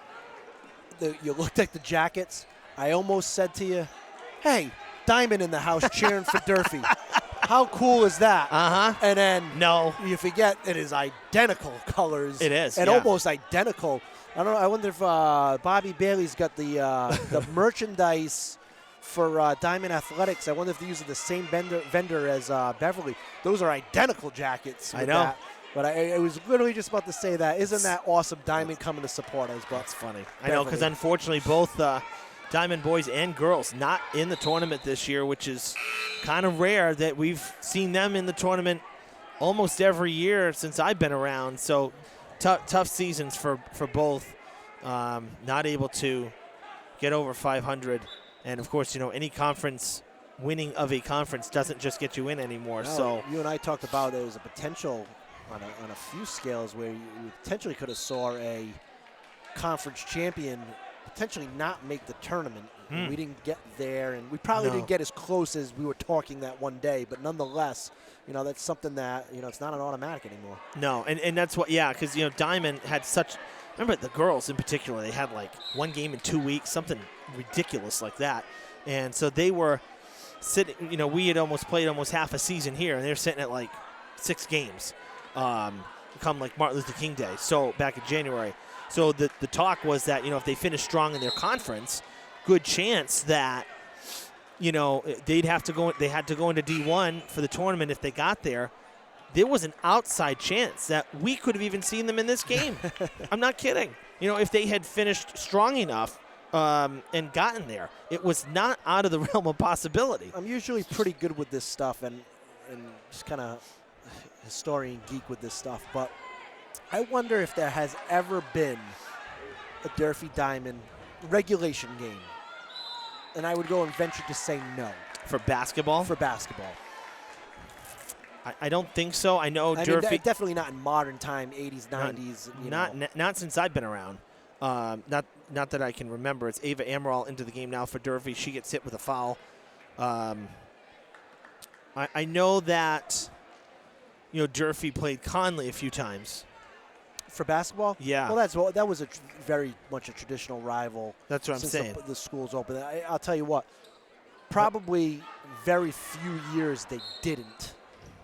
you looked at the jackets. I almost said to you, hey, Diamond in the house cheering for Durfee. How cool is that? Uh-huh. And then no, you forget it is identical colors. It is, and yeah. almost identical. I don't know. I wonder if Bobby Bailey's got the merchandise for Diamond Athletics. I wonder if they're using the same vendor as Beverly. Those are identical jackets. I with know. That. But I was literally just about to say that. Isn't that awesome? Diamond coming to support us. But it's funny. I know, because unfortunately both Diamond boys and girls not in the tournament this year, which is kind of rare that we've seen them in the tournament almost every year since I've been around. So tough seasons for both. Not able to get over 500. And, of course, you know, any conference, winning of a conference doesn't just get you in anymore. No, so you and I talked about it as a potential on a few scales where you potentially could have saw a conference champion potentially not make the tournament. We didn't get there, and we probably didn't get as close as we were talking that one day, but nonetheless, that's something that, it's not an automatic anymore. No, and that's what, because, Diamond had such, remember the girls in particular, they had like one game in 2 weeks, something ridiculous like that. And so they were sitting, we had almost played almost half a season here, and they're sitting at like 6 games come like Martin Luther King Day, so back in January. So the talk was that, if they finish strong in their conference, good chance that, they had to go into D1 for the tournament if they got there. There was an outside chance that we could have even seen them in this game. I'm not kidding. If they had finished strong enough and gotten there, it was not out of the realm of possibility. I'm usually pretty good with this stuff and just kind of historian geek with this stuff, but I wonder if there has ever been a Durfee Diamond regulation game. And I would go and venture to say no. For basketball? For basketball. I don't think so. I know Durfee. Definitely not in modern time, 80s, 90s. Not since I've been around. Not that I can remember. It's Ava Amaral into the game now for Durfee. She gets hit with a foul. I know that Durfee played Conley a few times. For basketball? Yeah. Well, that was very much a traditional rival. That's what I'm saying. The school's open. I'll tell you what, probably very few years they didn't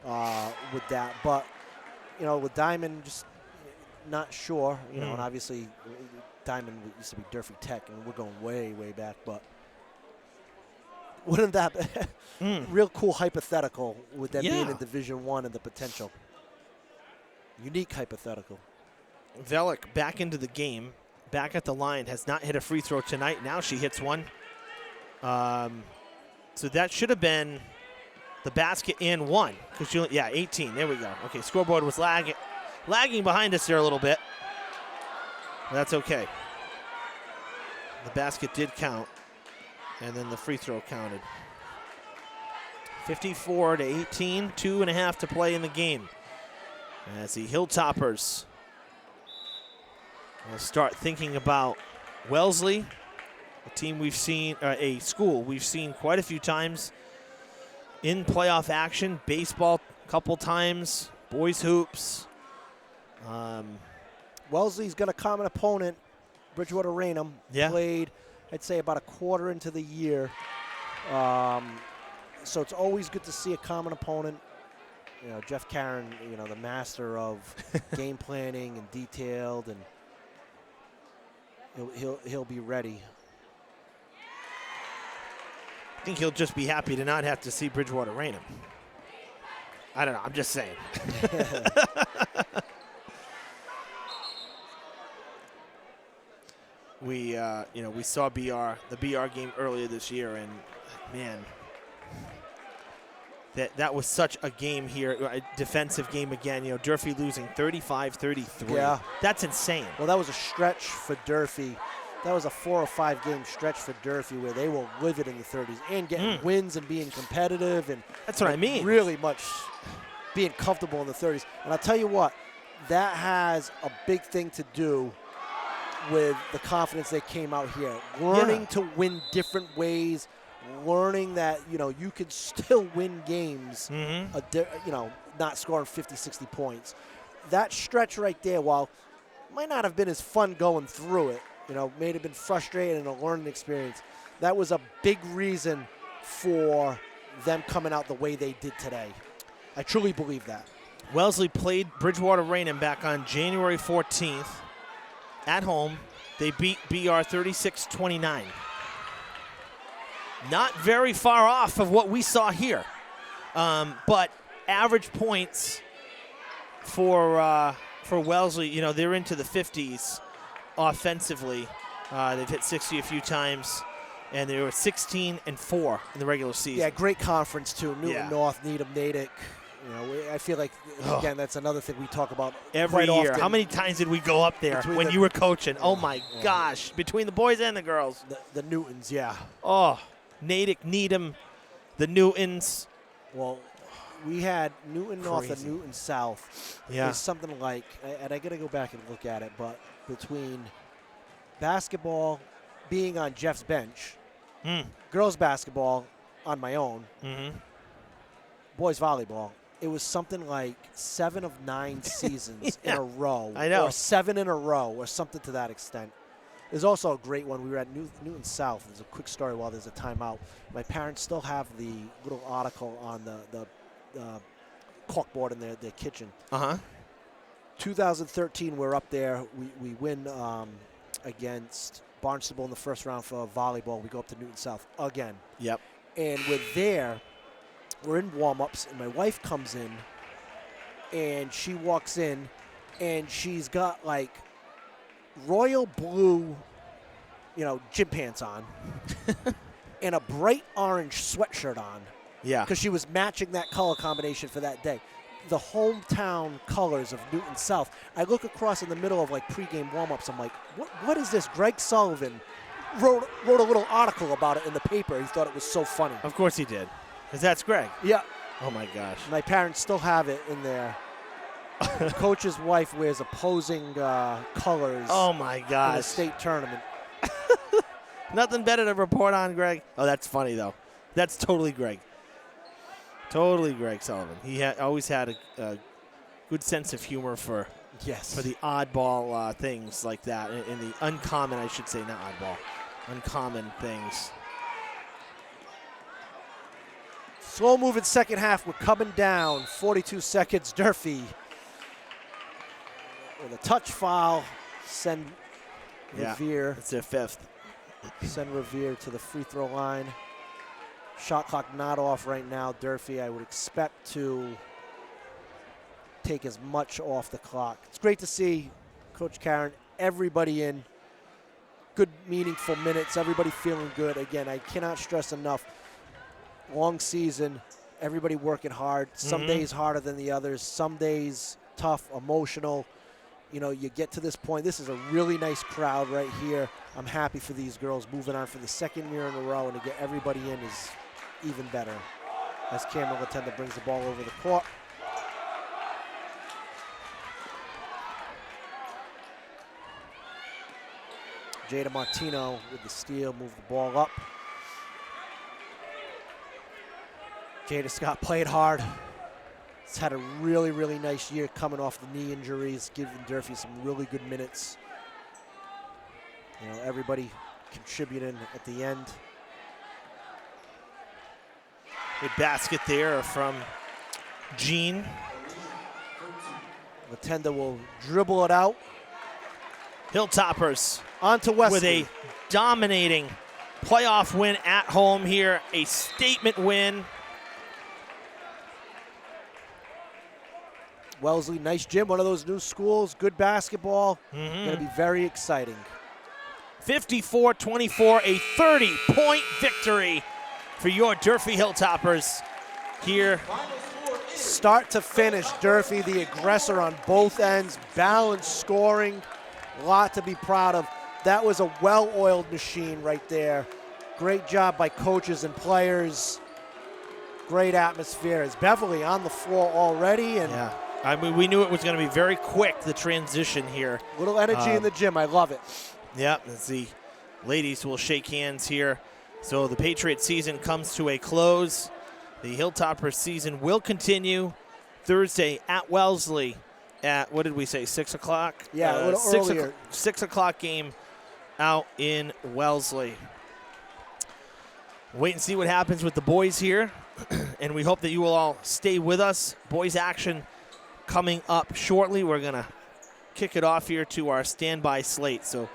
with that. But, with Diamond, just not sure. And obviously Diamond used to be Durfee Tech, and we're going way, way back. But wouldn't that be real cool hypothetical with them being in Division I and the potential? Unique hypothetical. Velik back into the game, back at the line, has not hit a free throw tonight. Now she hits one. So that should have been the basket and one. 18. There we go. Okay, scoreboard was lagging behind us there a little bit. But that's okay. The basket did count, and then the free throw counted. 54-18, 2.5 to play in the game. As the Hilltoppers will start thinking about Wellesley, a team we've seen, a school we've seen quite a few times in playoff action. Baseball a couple times, boys hoops. Wellesley's got a common opponent, Bridgewater Raynham. Yeah. Played, I'd say, about a quarter into the year. So it's always good to see a common opponent. Jeff Caron, the master of game planning and detailed, and he'll be ready. I think he'll just be happy to not have to see Bridgewater Raynham. I don't know. I'm just saying. We saw the BR game earlier this year, and man, that was such a game here, a defensive game again. Durfee losing 35-33. Yeah. That's insane. Well, that was a stretch for Durfee. That was a 4 or 5 game stretch for Durfee where they were livid in the 30s and getting wins and being competitive. And that's what I mean. Really much being comfortable in the 30s. And I'll tell you what, that has a big thing to do with the confidence they came out here. Learning to win different ways, learning that, you could still win games, not scoring 50, 60 points. That stretch right there, while might not have been as fun going through it, may have been frustrating and a learning experience, that was a big reason for them coming out the way they did today. I truly believe that. Wellesley played Bridgewater Raynham back on January 14th at home. They beat BR 36-29. Not very far off of what we saw here. But average points for Wellesley, they're into the 50s offensively. They've hit 60 a few times, and they were 16-4 in the regular season. Yeah, great conference too. Newton North, Needham, Natick. I feel like, again, that's another thing we talk about every year. Often. How many times did we go up there when you were coaching? Oh, my gosh. Between the boys and the girls. The Newtons, yeah. Oh, Natick, Needham, the Newtons. Well, we had Newton North and Crazy. Newton South. Yeah. It was something like, and I got to go back and look at it, but between basketball being on Jeff's bench, girls basketball on my own, boys volleyball, it was something like 7 of 9 seasons in a row. I know. Or 7 in a row or something to that extent. There's also a great one. We were at Newton South. There's a quick story while there's a timeout. My parents still have the little article on the corkboard in their kitchen. 2013, we're up there. We win against Barnstable in the first round for volleyball. We go up to Newton South again. Yep. And we're there. We're in warm-ups, and my wife comes in, and she walks in, and she's got, like, royal blue, gym pants on and a bright orange sweatshirt on. Yeah. Because she was matching that color combination for that day. The hometown colors of Newton South. I look across in the middle of, like, pregame warm-ups. I'm like, what is this? Greg Sullivan wrote a little article about it in the paper. He thought it was so funny. Of course he did. Because that's Greg. Yeah. Oh, my gosh. My parents still have it in there. The coach's wife wears opposing colors. Oh, my In gosh. the state tournament. Nothing better to report on, Greg. Oh, that's funny, though. That's totally Greg. Totally Greg Sullivan. He always had a good sense of humor for the oddball things like that. In the uncommon, I should say, not oddball, uncommon things. Slow moving second half. We're coming down. 42 seconds. Durfee with a touch foul. Send Revere. It's their 5th. Send Revere to the free throw line. Shot clock not off right now. Durfee, I would expect to take as much off the clock. It's great to see Coach Karen, everybody in. Good, meaningful minutes. Everybody feeling good. Again, I cannot stress enough. Long season, everybody working hard. Some days harder than the others. Some days tough, emotional. You get to this point. This is a really nice crowd right here. I'm happy for these girls moving on for the 2nd year in a row, and to get everybody in is even better. As Cameron Latenda brings the ball over the court. Jada Martino with the steal, move the ball up. Jada Scott played hard. He's had a really, really nice year coming off the knee injuries, giving Durfee some really good minutes. Everybody contributing at the end. A basket there from Jean. Latenda will dribble it out. Hilltoppers onto Wesley with a dominating playoff win at home here. A statement win. Wellesley, nice gym, one of those new schools, good basketball. Going to be very exciting. 54-24, a 30-point victory for your Durfee Hilltoppers here. Start to finish, Durfee, the aggressor on both ends, balanced scoring, a lot to be proud of. That was a well-oiled machine right there. Great job by coaches and players. Great atmosphere. Is Beverly on the floor already? And yeah. I mean, we knew it was going to be very quick, the transition here. Little energy in the gym. I love it. Yeah, as the ladies will shake hands here. So the Patriot season comes to a close. The Hilltoppers season will continue Thursday at Wellesley at, what did we say, 6 o'clock? Yeah, a little earlier. 6 o'clock game out in Wellesley. Wait and see what happens with the boys here. And we hope that you will all stay with us. Boys action coming up shortly. We're going to kick it off here to our standby slate. So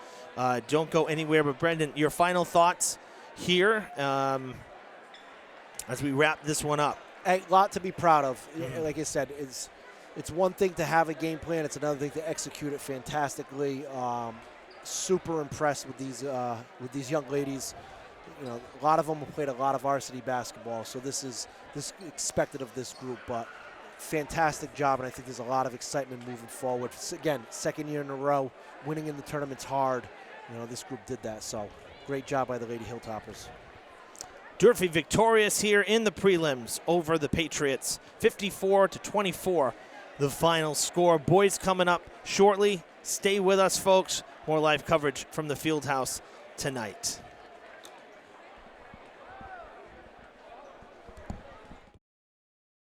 don't go anywhere. But Brendan, your final thoughts here as we wrap this one up. A lot to be proud of. Like I said, it's one thing to have a game plan. It's another thing to execute it fantastically. Super impressed with these young ladies. A lot of them have played a lot of varsity basketball, so this is expected of this group. But fantastic job, and I think there's a lot of excitement moving forward. Again, 2nd year in a row, winning in the tournament's hard. This group did that, so great job by the Lady Hilltoppers. Durfee victorious here in the prelims over the Patriots, 54-24, the final score. Boys coming up shortly. Stay with us, folks. More live coverage from the Fieldhouse tonight.